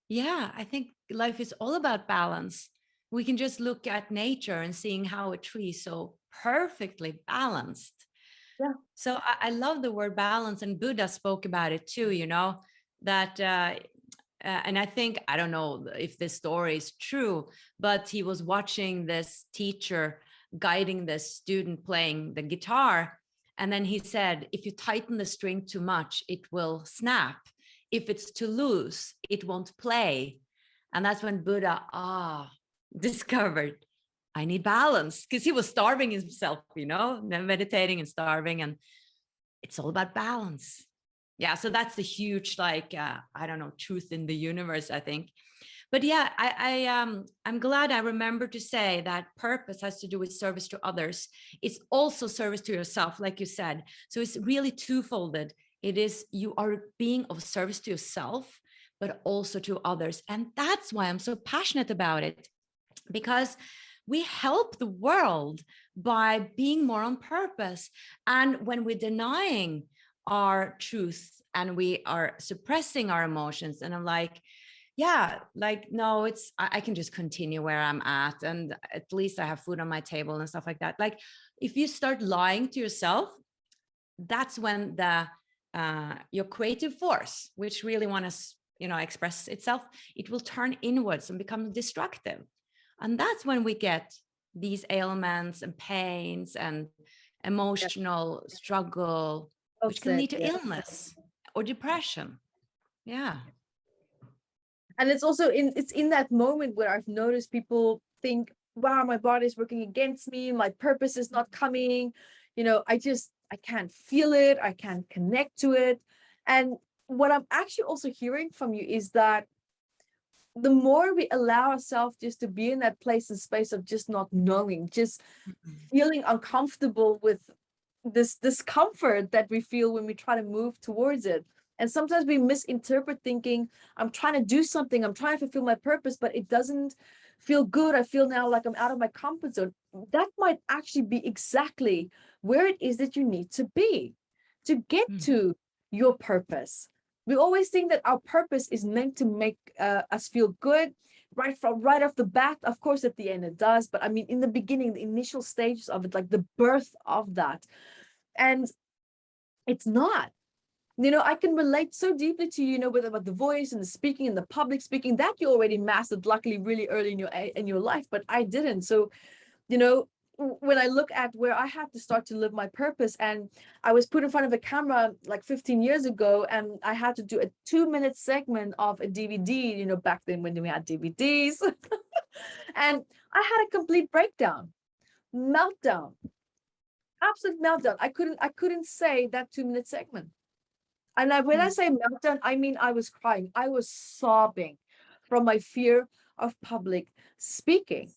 Yeah, I think life is all about balance. We can just look at nature and seeing how a tree is so perfectly balanced. Yeah. So I love the word balance, and Buddha spoke about it too, that and I think, I don't know if this story is true, but he was watching this teacher guiding this student playing the guitar. And then he said, if you tighten the string too much, it will snap. If it's too loose, it won't play. And that's when Buddha discovered, I need balance, because he was starving himself, meditating and starving. And it's all about balance. Yeah, so that's a huge, like, I don't know, truth in the universe, I think. But yeah, I'm glad I remembered to say that purpose has to do with service to others. It's also service to yourself, like you said. So it's really twofolded. It is, you are being of service to yourself, but also to others. And that's why I'm so passionate about it, because we help the world by being more on purpose. And when we're denying our truth and we are suppressing our emotions, and I'm like, yeah, like, no, I can just continue where I'm at, and at least I have food on my table and stuff like that. Like, if you start lying to yourself, that's when your creative force, which really want to express itself, it will turn inwards and become destructive. And that's when we get these ailments and pains and emotional struggle, which can lead to illness or depression. Yeah. And it's also in that moment where I've noticed people think, wow, my body's working against me, my purpose is not coming, I can't feel it, I can't connect to it. And what I'm actually also hearing from you is that the more we allow ourselves just to be in that place and space of just not knowing, just feeling uncomfortable with this discomfort that we feel when we try to move towards it. And sometimes we misinterpret, thinking, I'm trying to do something, I'm trying to fulfill my purpose, but it doesn't feel good. I feel now like I'm out of my comfort zone. That might actually be exactly where it is that you need to be to get to your purpose. We always think that our purpose is meant to make us feel good right off the bat. Of course, at the end it does, but I mean, in the beginning, the initial stages of it, like the birth of that, and it's not. I can relate so deeply to with about the voice and the speaking and the public speaking that you already mastered, luckily, really early in your life, but I didn't. So, when I look at where I had to start to live my purpose, and I was put in front of a camera like 15 years ago, and I had to do a 2-minute segment of a DVD, back then when we had DVDs, and I had a complete breakdown, meltdown, absolute meltdown. I couldn't say that 2-minute segment. And when I say meltdown, I mean I was crying. I was sobbing from my fear of public speaking.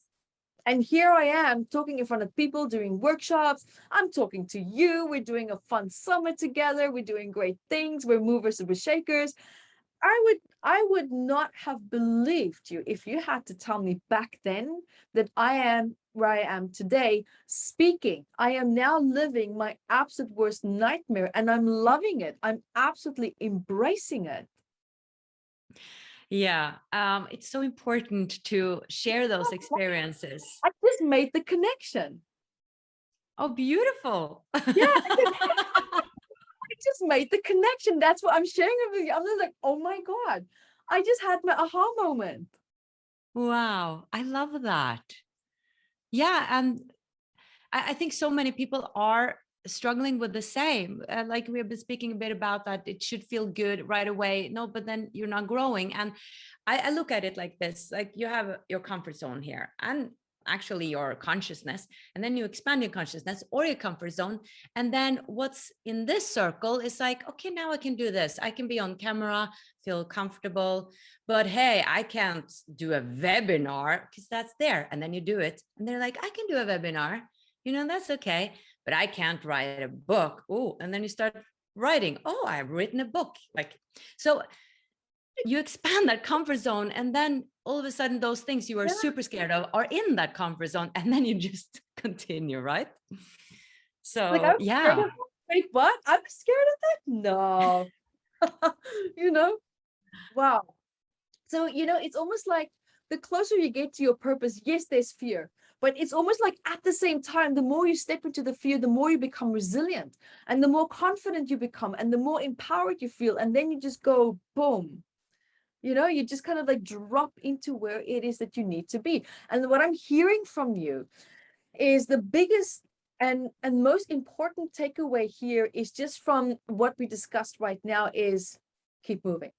And here I am talking in front of people, doing workshops. I'm talking to you. We're doing a fun summit together. We're doing great things. We're movers and we're shakers. I would not have believed you if you had to tell me back then that I am where I am today speaking. I am now living my absolute worst nightmare, and I'm loving it. I'm absolutely embracing it. Yeah, it's so important to share those experiences. I just made the connection. Oh, beautiful. Yeah. I just made the connection. That's what I'm sharing with you. I'm just like, oh my God, I just had my aha moment. Wow, I love that. Yeah, and I think so many people are struggling with the same. Like we have been speaking a bit about that, it should feel good right away. No, but then you're not growing. And I look at it like this, like you have your comfort zone here. And actually your consciousness, and then you expand your consciousness or your comfort zone, and then what's in this circle is like, okay, now I can do this, I can be on camera, feel comfortable, but hey, I can't do a webinar because that's there, and then you do it and they're like, I can do a webinar, that's okay, but I can't write a book. Oh, and then you start writing, oh, I've written a book, like, so you expand that comfort zone, and then all of a sudden those things you were super scared of are in that comfort zone, and then you just continue, right? So Like, I'm yeah. scared of, wait, what? I'm scared of that? No. Wow. So, it's almost like the closer you get to your purpose, yes, there's fear, but it's almost like at the same time, the more you step into the fear, the more you become resilient, and the more confident you become, and the more empowered you feel. And then you just go, boom. You just kind of like drop into where it is that you need to be. And what I'm hearing from you is the biggest and most important takeaway here is just from what we discussed right now is keep moving.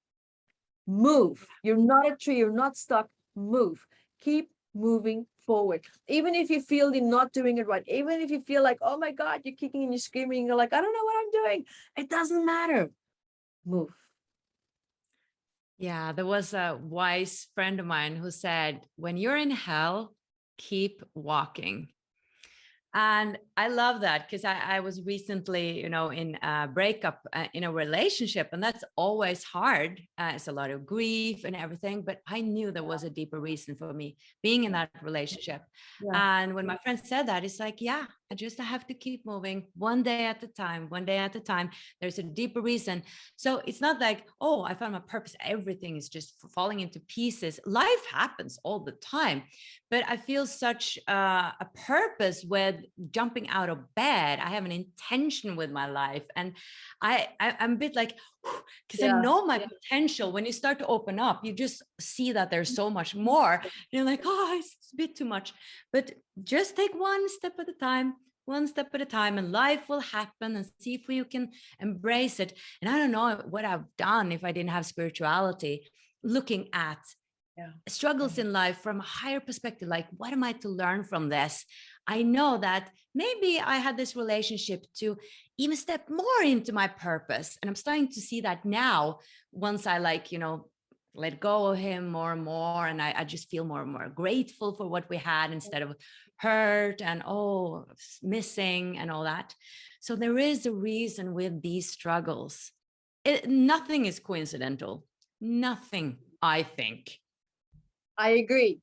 Move. You're not a tree. You're not stuck. Move. Keep moving forward. Even if you feel you're not doing it right, even if you feel like, oh my God, you're kicking and you're screaming, you're like, I don't know what I'm doing. It doesn't matter. Move. Yeah, there was a wise friend of mine who said, when you're in hell, keep walking. And I love that because I was recently, in a breakup in a relationship, and that's always hard. It's a lot of grief and everything, but I knew there was a deeper reason for me being in that relationship. Yeah. And when my friend said that, it's like, yeah, I have to keep moving one day at a time, one day at a time. There's a deeper reason. So it's not like, oh, I found my purpose. Everything is just falling into pieces. Life happens all the time. But I feel such a purpose with jumping out of bed. I have an intention with my life, and I'm a bit like, because I know my potential. When you start to open up, you just see that there's so much more. You're like, oh, it's a bit too much. But just take one step at a time, and life will happen, and see if you can embrace it. And I don't know what I've done if I didn't have spirituality, looking at struggles in life from a higher perspective, like, what am I to learn from this? I know that maybe I had this relationship to even step more into my purpose, and I'm starting to see that now, once I let go of him more and more, and I just feel more and more grateful for what we had instead of hurt and missing and all that. So there is a reason with these struggles. Nothing is coincidental. Nothing, I think. I agree.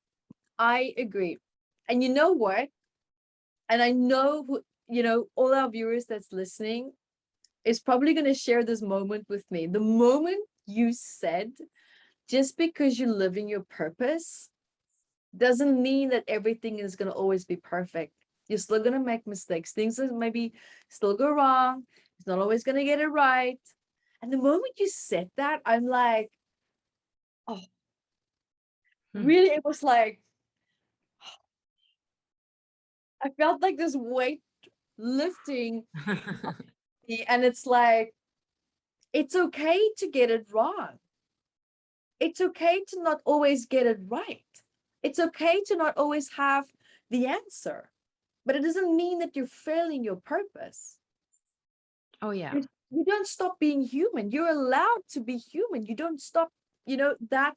And you know what? And I know all our viewers that's listening is probably going to share this moment with me. The moment you said, just because you're living your purpose doesn't mean that everything is going to always be perfect. You're still going to make mistakes. Things that maybe still go wrong. It's not always going to get it right. And the moment you said that, I'm like, oh, really, it was like, I felt like this weight lifting. And it's like, it's okay to get it wrong. It's okay to not always get it right. It's okay to not always have the answer, but it doesn't mean that you're failing your purpose. Oh, yeah. You don't stop being human. You're allowed to be human. You don't stop, that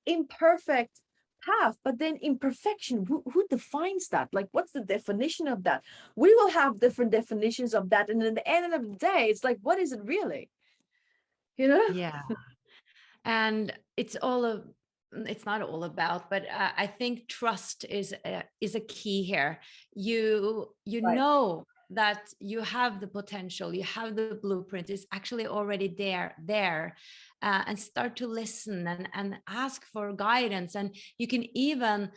imperfect path. But then imperfection, who defines that? Like, what's the definition of that? We will have different definitions of that. And in the end of the day, it's like, what is it really? Yeah. And it's not all about, but I think trust is a key here. You right. know that you have the potential, you have the blueprint, is actually already there, and start to listen and ask for guidance. And you can even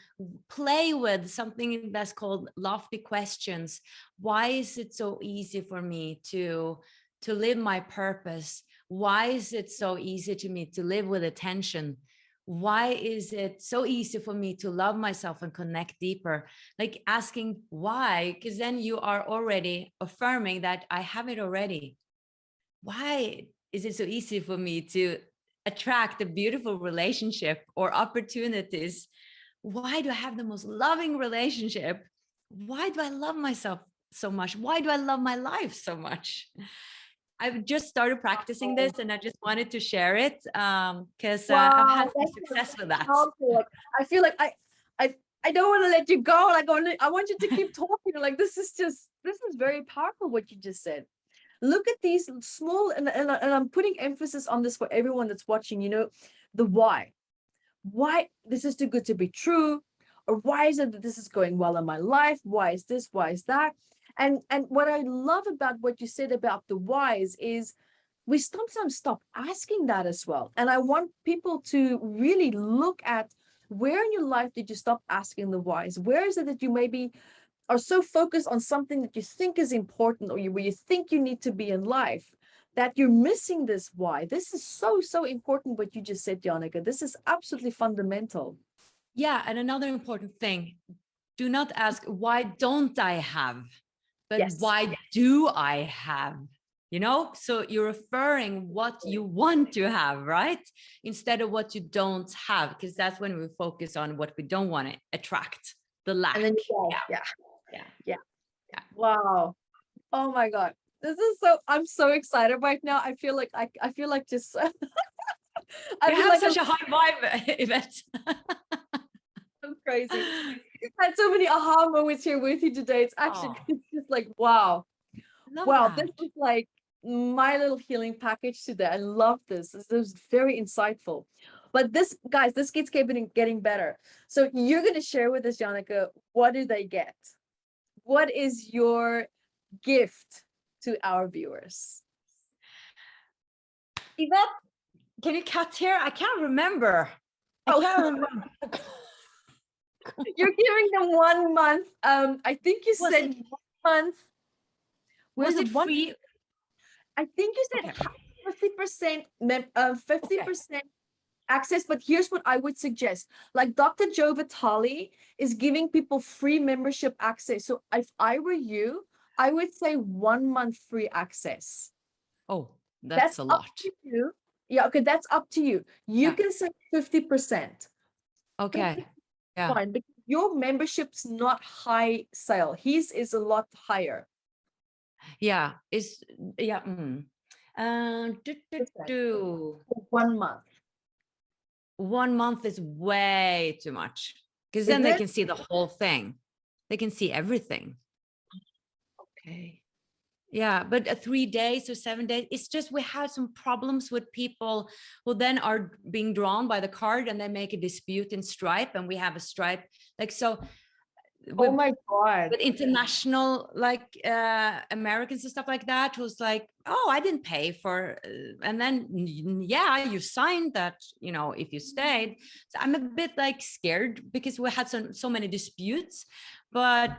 play with something that's called lofty questions. Why is it so easy for me to live my purpose? Why is it so easy to me to live with attention? Why is it so easy for me to love myself and connect deeper? Like, asking why, because then you are already affirming that I have it already. Why is it so easy for me to attract a beautiful relationship or opportunities? why do I have the most loving relationship? Why do I love myself so much? Why do I love my life so much? I've just started practicing this, and I just wanted to share it because I've had Wow, some that's success with that. powerful. Like, I feel like I don't want to let you go. Like, I want you to keep talking. Like, this is very powerful what you just said. Look at these small, and I'm putting emphasis on this for everyone that's watching, you know, the why. Why this is too good to be true, or why is it that this is going well in my life? Why is this? Why is that? And what I love about what you said about the whys is we sometimes stop asking that as well. And I want people to really look at where in your life did you stop asking the whys? Where is it that you maybe are so focused on something that you think is important, or where you think you need to be in life, that you're missing this why. This is so important what you just said, Jannecke. This is absolutely fundamental. Yeah, and another important thing, do not ask, why don't I have? But Yes. why do I have? You know, so you're referring what you want to have, right? Instead of what you don't have, because that's when we focus on what we don't want to attract, the lack. And then Yeah. Wow. Oh my God. This is so, I'm so excited right now. I feel like I feel like just I You feel have like such a high vibe, Evette. I'm crazy. I've had so many aha moments here with you today. It's actually it's just like, wow. Wow, this is like my little healing package today. I love this. This is very insightful. But this, guys, this keeps getting better. So you're going to share with us, Jannecke, what do they get? What is your gift to our viewers? Evette, can you cut here? I can't remember. I can't remember. You're giving them 1 month. I think you said 1 month. Was it free? I think you said 50%, 50% access, but here's what I would suggest. Like Dr. Joe Vitale is giving people free membership access. So if I were you, I would say 1 month free access. Oh, that's a lot. Up to you. Yeah, okay, that's up to you. You can say 50%. Okay. Yeah. Fine, because your membership's not high sale. His is a lot higher. Yeah. Is yeah. 1 month. 1 month is way too much, because then they can see the whole thing. They can see everything. Okay. Yeah, but 3 days or 7 days, it's just we have some problems with people who then are being drawn by the card, and they make a dispute in Stripe, and we have a Stripe like so. Oh my God. With international like Americans and stuff like that, who's like, oh, I didn't pay for and then yeah, you signed that, you know, if you stayed. So I'm a bit like scared because we had so many disputes. But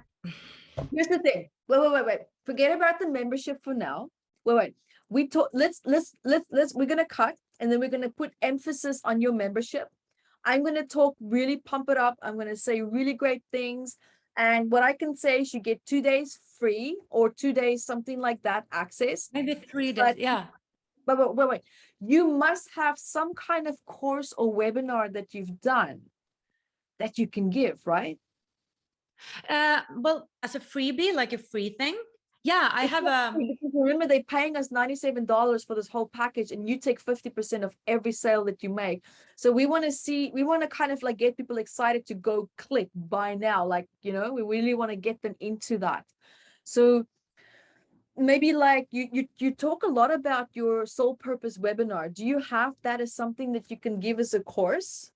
here's the thing. Wait. Forget about the membership for now. Wait. We talk. Let's. We're gonna cut, and then we're gonna put emphasis on your membership. I'm gonna talk really, pump it up. I'm gonna say really great things, and what I can say is you get 2 days free, or 2 days, something like that, access. maybe 3 days. Yeah. But wait. You must have some kind of course or webinar that you've done that you can give, right? Well, as a freebie, like a free thing. Yeah, I have a. Because remember, they're paying us $97 for this whole package, and you take 50% of every sale that you make. So we want to kind of like get people excited to go click buy now. Like, you know, we really want to get them into that. So maybe like you talk a lot about your soul purpose webinar. Do you have that as something that you can give as a course?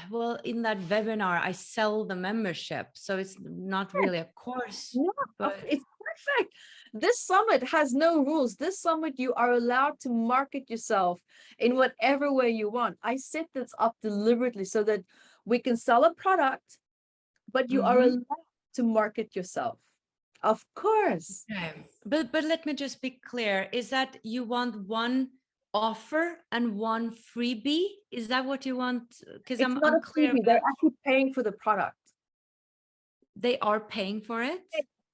Well, in that webinar, I sell the membership, so it's not really a course. Yeah, but it's perfect. This summit has no rules. This summit, you are allowed to market yourself in whatever way you want. I set this up deliberately so that we can sell a product, but you are allowed to market yourself. Of course. Okay. But let me just be clear. Is that you want one offer and one freebie? Is that what you want? Because I'm not unclear. They're actually paying for the product. They are paying for it?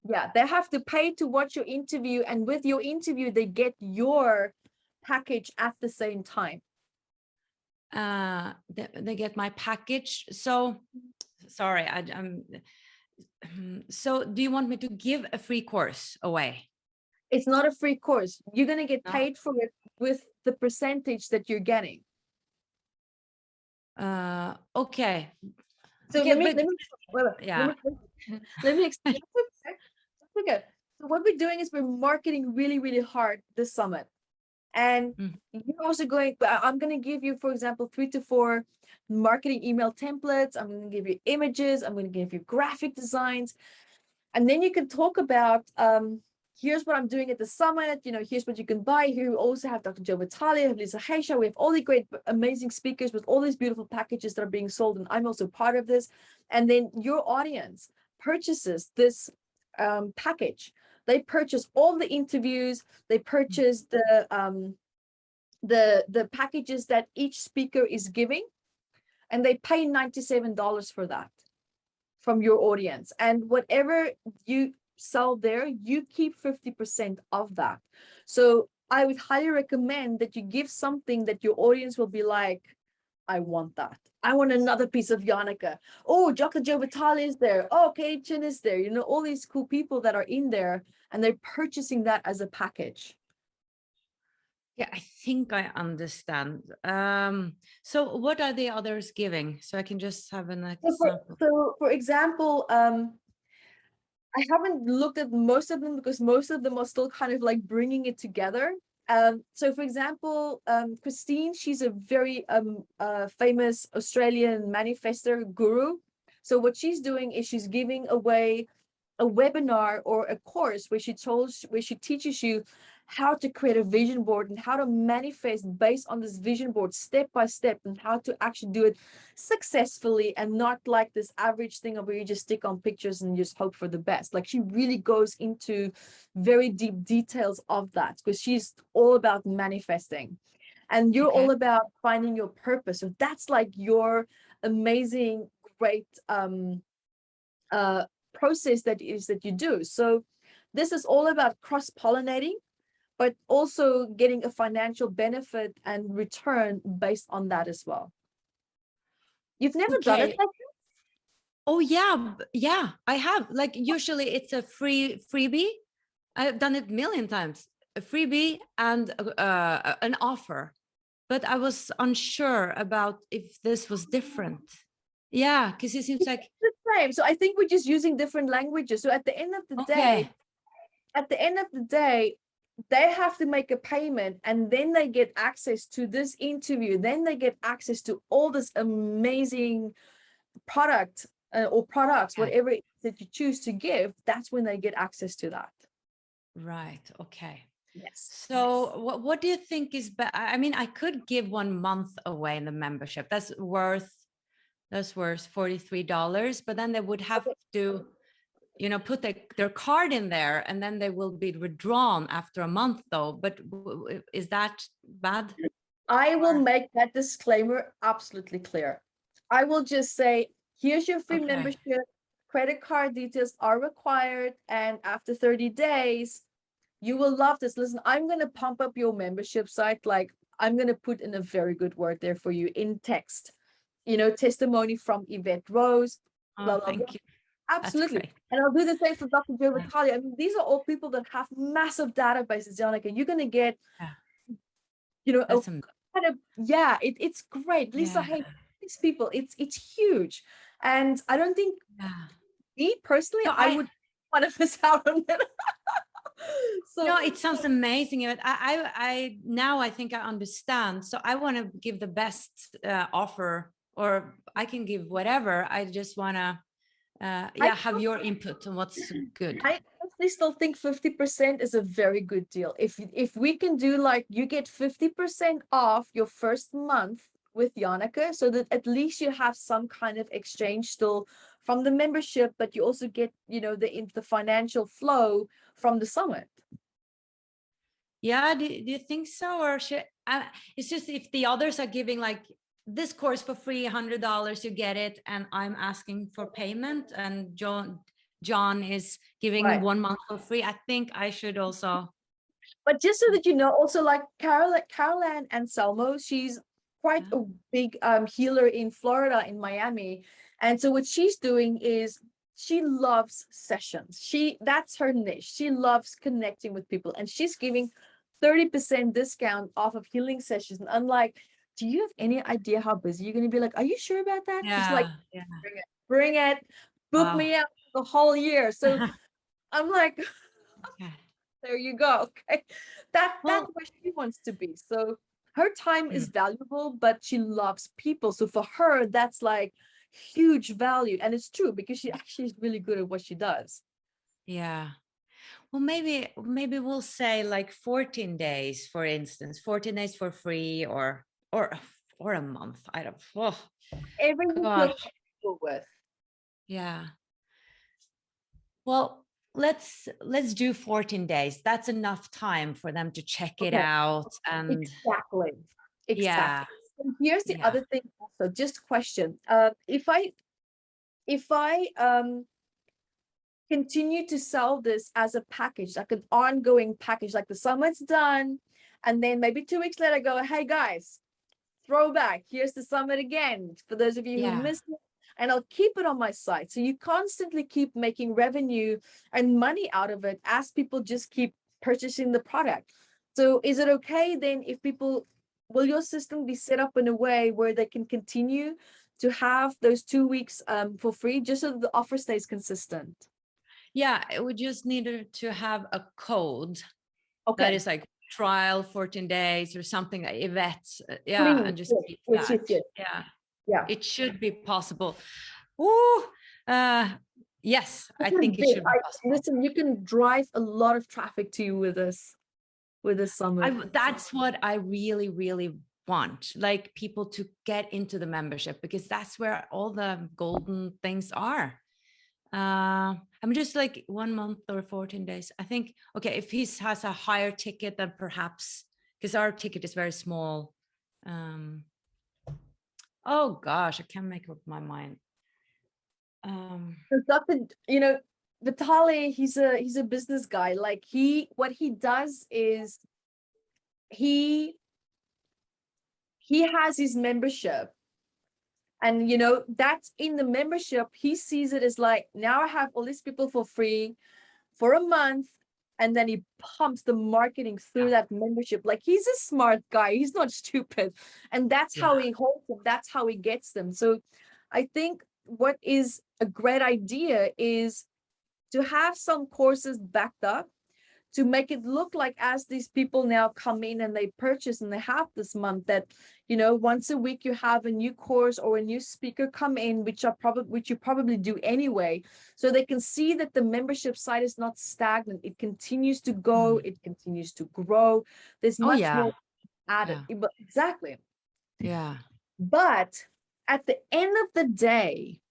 Yeah, they have to pay to watch your interview, and with your interview, they get your package at the same time. they get my package. So sorry, so do you want me to give a free course away? It's not a free course. You're going to get No? paid for it with the percentage that you're getting. Okay. So Okay, let me explain. Okay. So what we're doing is we're marketing really, really hard this summit. And you're also I'm going to give you, for example, 3 to 4 marketing email templates. I'm going to give you images. I'm going to give you graphic designs. And then you can talk about, here's what I'm doing at the summit. Here's what you can buy. Here we also have Dr. Joe Vitale, we have Lisa Heisha. We have all the great, amazing speakers with all these beautiful packages that are being sold. And I'm also part of this. And then your audience purchases this package. They purchase all the interviews. They purchase the packages that each speaker is giving, and they pay $97 for that from your audience. And whatever you sell there, you keep 50% of that. So I would highly recommend that you give something that your audience will be like, I want that. I want another piece of Jannecke. Oh, Dr. Joe Vitale is there. Oh, Katie Chin is there. All these cool people that are in there, and they're purchasing that as a package. Yeah, I think I understand. So what are the others giving? So I can just have an example. So for example, I haven't looked at most of them because most of them are still kind of like bringing it together. So for example, Christine, she's a very famous Australian manifestor guru. So what she's doing is she's giving away a webinar or a course where she teaches you how to create a vision board and how to manifest based on this vision board step by step, and how to actually do it successfully and not like this average thing of where you just stick on pictures and just hope for the best. Like, she really goes into very deep details of that because she's all about manifesting, and you're all about finding your purpose. So that's like your amazing, great process that you do. So this is all about cross-pollinating, but also getting a financial benefit and return based on that as well. You've never done it like that? Oh yeah, I have. Like, usually it's a freebie. I've done it a million times. A freebie and an offer, but I was unsure about if this was different. Yeah, because it seems like the same. So I think we're just using different languages. So at the end of the day, they have to make a payment, and then they get access to this interview. Then they get access to all this amazing product or products, whatever it is that you choose to give. That's when they get access to that. Right. Okay. Yes. So what do you think is better? I mean, I could give 1 month away in the membership. That's worth $43, but then they would have to, put their card in there, and then they will be withdrawn after a month though. But is that bad? I will make that disclaimer absolutely clear. I will just say, here's your free membership. Credit card details are required, and after 30 days, you will love this. Listen, I'm going to pump up your membership site. Like, I'm going to put in a very good word there for you in text. Testimony from Evette Rose. Oh, thank you. Absolutely. And I'll do the same for Dr. Joe Vitale. I mean, these are all people that have massive databases, Jannecke. You're going to get, it's great. Lisa, hey, these people, it's huge. And I don't think, me personally, I would want to miss out on it. So no, it sounds amazing. I think I understand. So I want to give the best offer, or I can give whatever. I just want to have your input on what's good. I honestly still think 50% is a very good deal. If we can do, like, you get 50% off your first month with Jannecke, so that at least you have some kind of exchange still from the membership, but you also get, the financial flow from the summit. Yeah, do you think so? Or it's just, if the others are giving like this course for free, $100, you get it, and I'm asking for payment, and John is giving 1 month for free, I think I should also. But just so that you know, also, like Caroline Anselmo, she's quite a big healer in Florida, in Miami. And so what she's doing is she loves sessions. That's her niche. She loves connecting with people, and she's giving 30% discount off of healing sessions. And I'm like, do you have any idea how busy you're going to be? Like, are you sure about that? She's like, Yeah. bring it, book Wow. me out the whole year. So I'm like, Okay. there you go. Okay. That's Well, where she wants to be. So her time is mm, valuable, but she loves people. So for her, that's like huge value. And it's true because she actually is really good at what she does. yeah. Well, maybe we'll say like 14 days, for instance, 14 days for free, or a month. I don't. Oh, Whatever you feel gosh. comfortable with. Yeah. Well, let's do 14 days. That's enough time for them to check it Okay. out. And Exactly. yeah, Exactly. And here's the yeah, other thing also, just question. If I continue to sell this as a package, like an ongoing package, like the summit's done, and then maybe 2 weeks later, go, hey guys, throwback, here's the summit again, for those of you who yeah. missed it, and I'll keep it on my site. So you constantly keep making revenue and money out of it as people just keep purchasing the product. So is it okay then if people, will your system be set up in a way where they can continue to have those 2 weeks for free, just so that the offer stays consistent? Yeah, we just needed to have a code that Okay, is like trial 14 days or something like Evette. Yeah, please. and just Yes, keep yes, that. yes, yes. Yeah, Yeah. it should be possible. Ooh, uh, yes, This I is think it big. should be possible. Listen, you can drive a lot of traffic to you with this summit. That's what I really, really want, like people to get into the membership, because that's where all the golden things are. I'm just like 1 month or 14 days. I think, okay, if he has a higher ticket, then perhaps, because our ticket is very small. Um, oh gosh, I can't make up my mind. So Dr. Vitali, he's a business guy. Like what he does is he has his membership, and that's in the membership. He sees it as like, now I have all these people for free for a month, and then he pumps the marketing through that membership. Like, he's a smart guy, he's not stupid, and that's Yeah. how he holds them, that's how he gets them. So I think what is a great idea is to have some courses backed up, to make it look like, as these people now come in and they purchase and they have this month, that once a week you have a new course or a new speaker come in, which you probably do anyway, so they can see that the membership site is not stagnant. It continues to go, it continues to grow. There's Oh much yeah. more added. Yeah. Exactly. Yeah. But at the end of the day,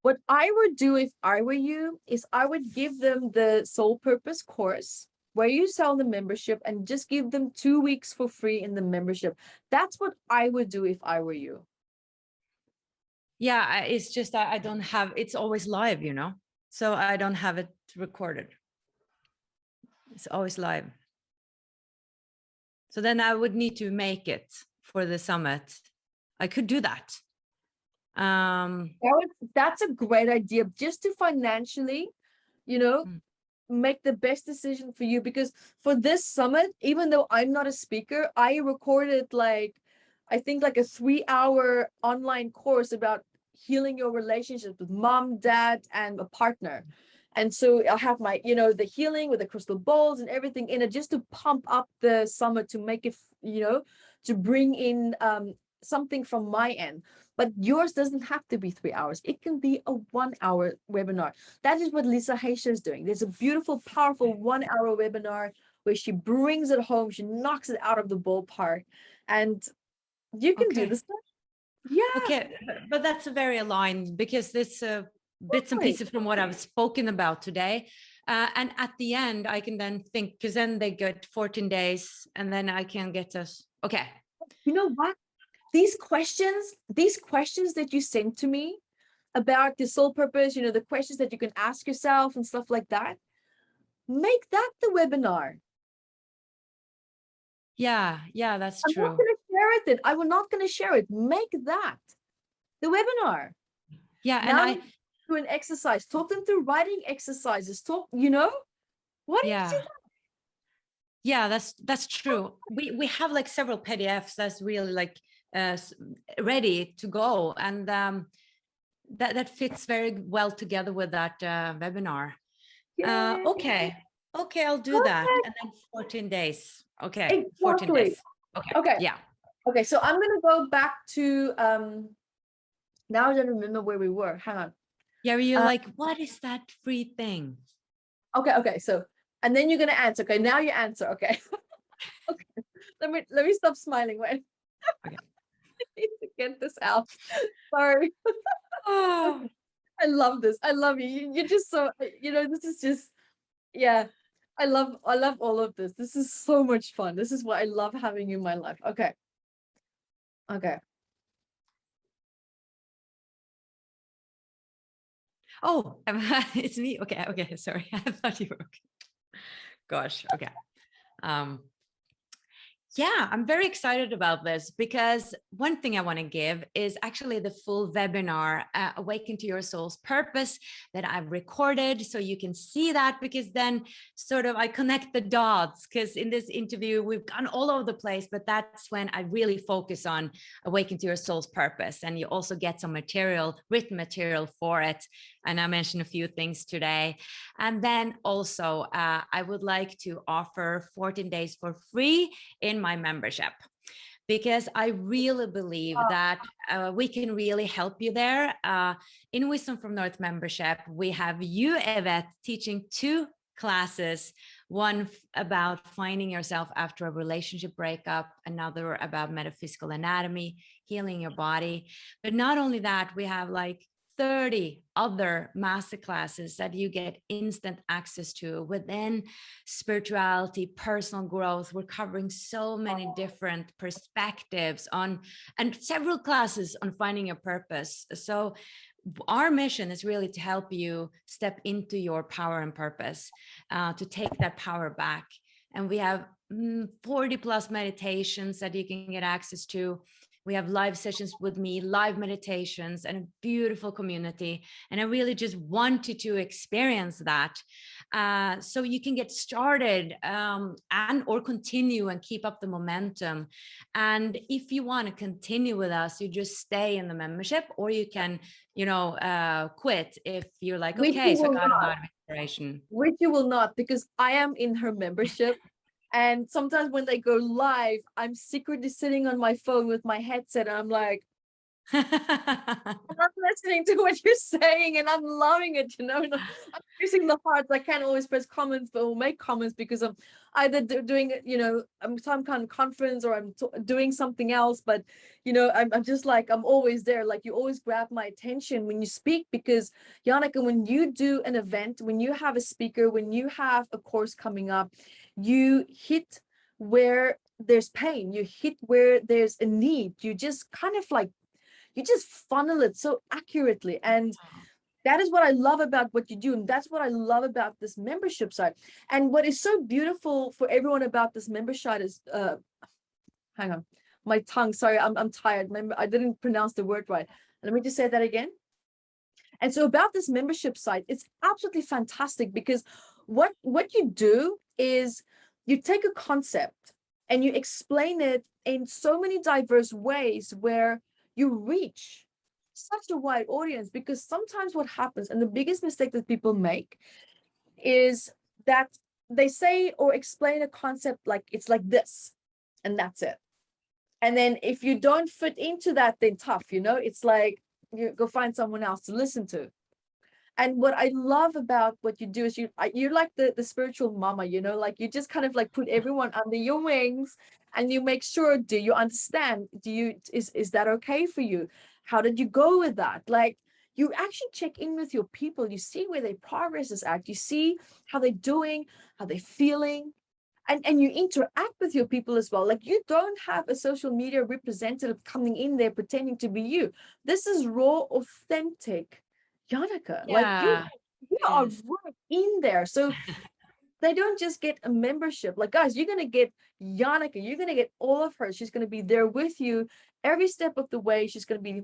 what I would do if I were you is I would give them the soul purpose course where you sell the membership, and just give them 2 weeks for free in the membership. That's what I would do if I were you. Yeah. It's just that I don't have, it's always live, so I don't have it recorded. It's always live. So then I would need to make it for the summit. I could do that. That's a great idea, just to financially, Mm. make the best decision for you. Because for this summit, even though I'm not a speaker, I recorded I think like a 3-hour online course about healing your relationships with mom, dad, and a partner. And so I'll have my, the healing with the crystal balls and everything in it, just to pump up the summit, to make it, to bring in something from my end. But yours doesn't have to be 3 hours. It can be a 1-hour webinar. That is what Lisa Heischer is doing. There's a beautiful, powerful 1-hour webinar where she brings it home. She knocks it out of the ballpark, and you can do Okay. this. Yeah, Okay, but that's very aligned, because this bits and totally. pieces from what I've spoken about today. And at the end, I can then think, because then they get 14 days, and then I can get us. Okay. You know what? These questions that you sent to me about the soul purpose, the questions that you can ask yourself and stuff like that, make that the webinar. Yeah, yeah, that's I'm not true. going to share it then. I will not going to share it. Make that the webinar. Yeah, and Now do an exercise. Talk them through writing exercises. Talk, you know, why don't you yeah. do that? Yeah, that's true. We have like several PDFs that's really like ready to go, and that fits very well together with that webinar. Yay. Okay, I'll do that. And then 14 days. Okay, 14 Exactly. days. Okay, Okay. yeah. Okay, so I'm going to go back to, now I don't remember where we were. Hang on. Yeah, you're like, what is that free thing? Okay, so, and then you're going to answer. Okay, now you answer. Okay. Okay, let me stop smiling. Wait. Okay. I need to get this out. Sorry. Oh. I love this. I love you. You're just so, you know, this is just, yeah. I love all of this. This is so much fun. This is what I love having in my life. Okay. Okay. Oh, it's me. Okay, sorry. I thought you were okay. Gosh, okay. Yeah, I'm very excited about this because one thing I want to give is actually the full webinar, Awaken to Your Soul's Purpose, that I've recorded. So you can see that, because then sort of I connect the dots, because in this interview, we've gone all over the place, but that's when I really focus on Awaken to Your Soul's Purpose. And you also get some material, written material for it. And I mentioned a few things today. And then also, I would like to offer 14 days for free in my membership, because I really believe that we can really help you there. In Wisdom from North membership, we have you, Evette, teaching 2 classes, one about finding yourself after a relationship breakup, another about metaphysical anatomy, healing your body. But not only that, we have like 30 other masterclasses that you get instant access to within spirituality, personal growth. We're covering so many different perspectives on, and several classes on finding your purpose. So our mission is really to help you step into your power and purpose, to take that power back. And we have 40 plus meditations that you can get access to. We have live sessions with me, live meditations, and a beautiful community. And I really just want you to experience that. So you can get started and or continue and keep up the momentum. And if you want to continue with us, you just stay in the membership, or you can, quit if you're like, okay, so I got a lot of inspiration. Which you will not, because I am in her membership. And sometimes when they go live, I'm secretly sitting on my phone with my headset, and I'm like, I'm listening to what you're saying, and I'm loving it, you know. I'm pressing the hearts. I can't always press comments, but will make comments because I'm either doing, some kind of conference, or I'm doing something else. But, I'm just like, I'm always there. Like, you always grab my attention when you speak, because Jannecke, when you do an event, when you have a speaker, when you have a course coming up, you hit where there's pain, you hit where there's a need. You just kind of like, you just funnel it so accurately. And that is what I love about what you do. And that's what I love about this membership site. And what is so beautiful for everyone about this membership is, hang on, my tongue, sorry, I'm tired. Remember, I didn't pronounce the word right. Let me just say that again. And so about this membership site, it's absolutely fantastic, because what you do is you take a concept and you explain it in so many diverse ways, where you reach such a wide audience. Because sometimes what happens, and the biggest mistake that people make, is that they say or explain a concept like it's like this, and that's it. And then if you don't fit into that, then tough, it's like, you go find someone else to listen to. And what I love about what you do is you're like the spiritual mama, like you just kind of like put everyone under your wings, and you make sure, do you understand? Is that okay for you? How did you go with that? Like, you actually check in with your people. You see where their progress is at. You see how they're doing, how they're feeling. And you interact with your people as well. Like, you don't have a social media representative coming in there pretending to be you. This is raw, authentic Jannecke. Like, you are right in there. So they don't just get a membership. Like, guys, you're going to get Jannecke. You're going to get all of her. She's going to be there with you every step of the way. She's going to be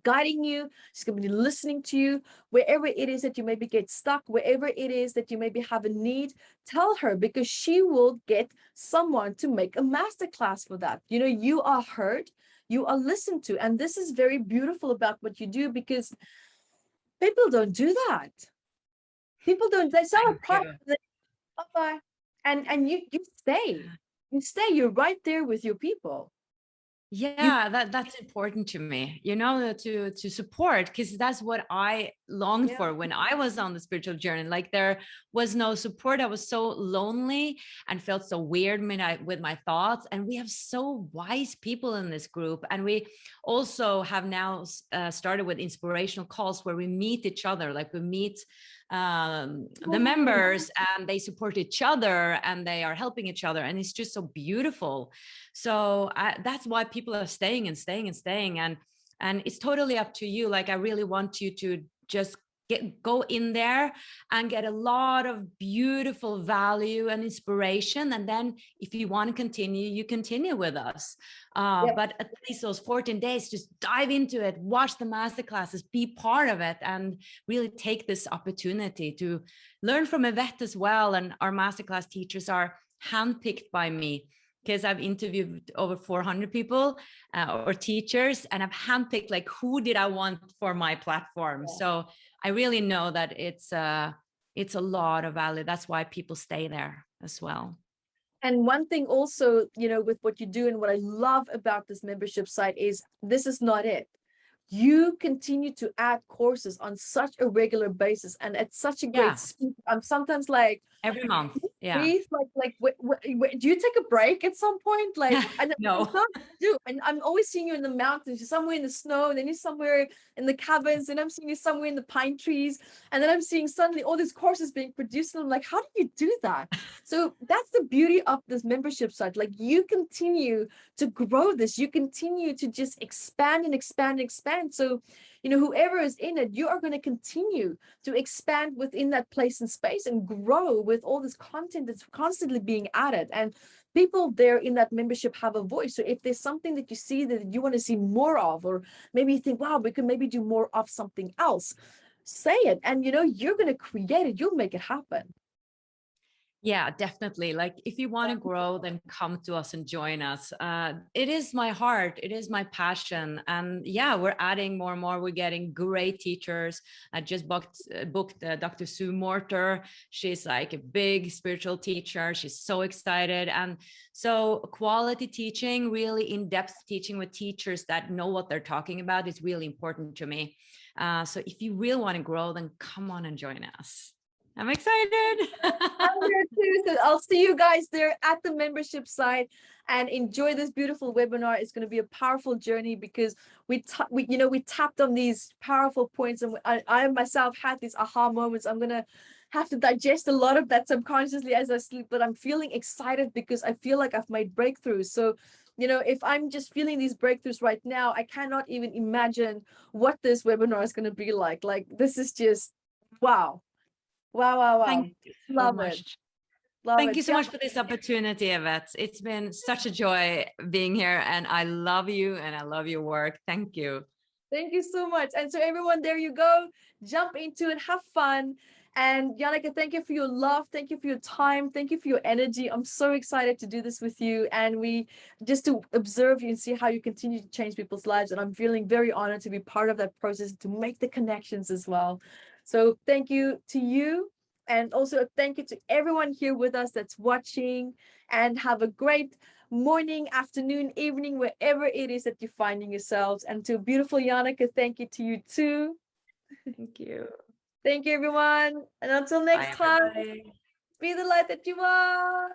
guiding you. She's going to be listening to you wherever it is that you maybe get stuck, wherever it is that you maybe have a need. Tell her, because she will get someone to make a masterclass for that. You know, you are heard, you are listened to, and this is very beautiful about what you do, because people don't do that. People don't. They sell a product. Bye-bye. And you stay. You're right there with your people. Yeah, that's important to me, you know, to support, because that's what I longed for when I was on the spiritual journey. Like, there was no support. I was so lonely and felt so weird with my thoughts. And we have so wise people in this group, and we also have now started with inspirational calls where we meet each other. Like, we meet the members, and they support each other, and they are helping each other, and it's just so beautiful. So that's why people are staying and staying and staying, and it's totally up to you. Like, I really want you to just go in there and get a lot of beautiful value and inspiration, and then if you want to continue, you continue with us. But at least those 14 days, just dive into it, watch the masterclasses, be part of it, and really take this opportunity to learn from Evette as well. And our masterclass teachers are handpicked by me, because I've interviewed over 400 people or teachers, and I've handpicked, like, who did I want for my platform. So I really know that it's a lot of value. That's why people stay there as well. And one thing also, you know, with what you do, and what I love about this membership site is, this is not it. You continue to add courses on such a regular basis, and at such a great speed. I'm sometimes like, every month. Breathe, do you take a break at some point? Like, and no, I do. And I'm always seeing you in the mountains. You're somewhere in the snow, and then you're somewhere in the caverns, and I'm seeing you somewhere in the pine trees, and then I'm seeing suddenly all these courses being produced, and I'm like, how do you do that? So that's the beauty of this membership site. Like, you continue to grow this, you continue to just expand and expand and expand. So, you know, whoever is in it, you are going to continue to expand within that place and space, and grow with all this content that's constantly being added. And people there in that membership have a voice. So if there's something that you see that you want to see more of, or maybe you think, wow, we could maybe do more of something else, say it. And, you know, you're going to create it. You'll make it happen. Yeah, definitely. Like, if you want to grow, then come to us and join us. It is my heart. It is my passion. And yeah, we're adding more and more. We're getting great teachers. I just booked Dr. Sue Morter. She's like a big spiritual teacher. She's so excited. And so quality teaching, really in-depth teaching with teachers that know what they're talking about, is really important to me. So if you really want to grow, then come on and join us. I'm excited. I'm there too. So I'll see you guys there at the membership site, and enjoy this beautiful webinar. It's going to be a powerful journey, because we tapped on these powerful points, and I myself had these aha moments. I'm going to have to digest a lot of that subconsciously as I sleep, but I'm feeling excited because I feel like I've made breakthroughs. So, you know, if I'm just feeling these breakthroughs right now, I cannot even imagine what this webinar is going to be like. Like, this is just wow. Wow. Thank you so Love much. it. Thank you so much for this opportunity, Evette. It's been such a joy being here, and I love you and I love your work. Thank you. Thank you so much. And so everyone, there you go. Jump into it, have fun. And Jannecke, thank you for your love. Thank you for your time. Thank you for your energy. I'm so excited to do this with you, and we just to observe you and see how you continue to change people's lives. And I'm feeling very honored to be part of that process, to make the connections as well. So thank you to you. And also thank you to everyone here with us that's watching, and have a great morning, afternoon, evening, wherever it is that you're finding yourselves. And to beautiful Jannecke, thank you to you too. Thank you. Thank you, everyone. And until next time, be the light that you are.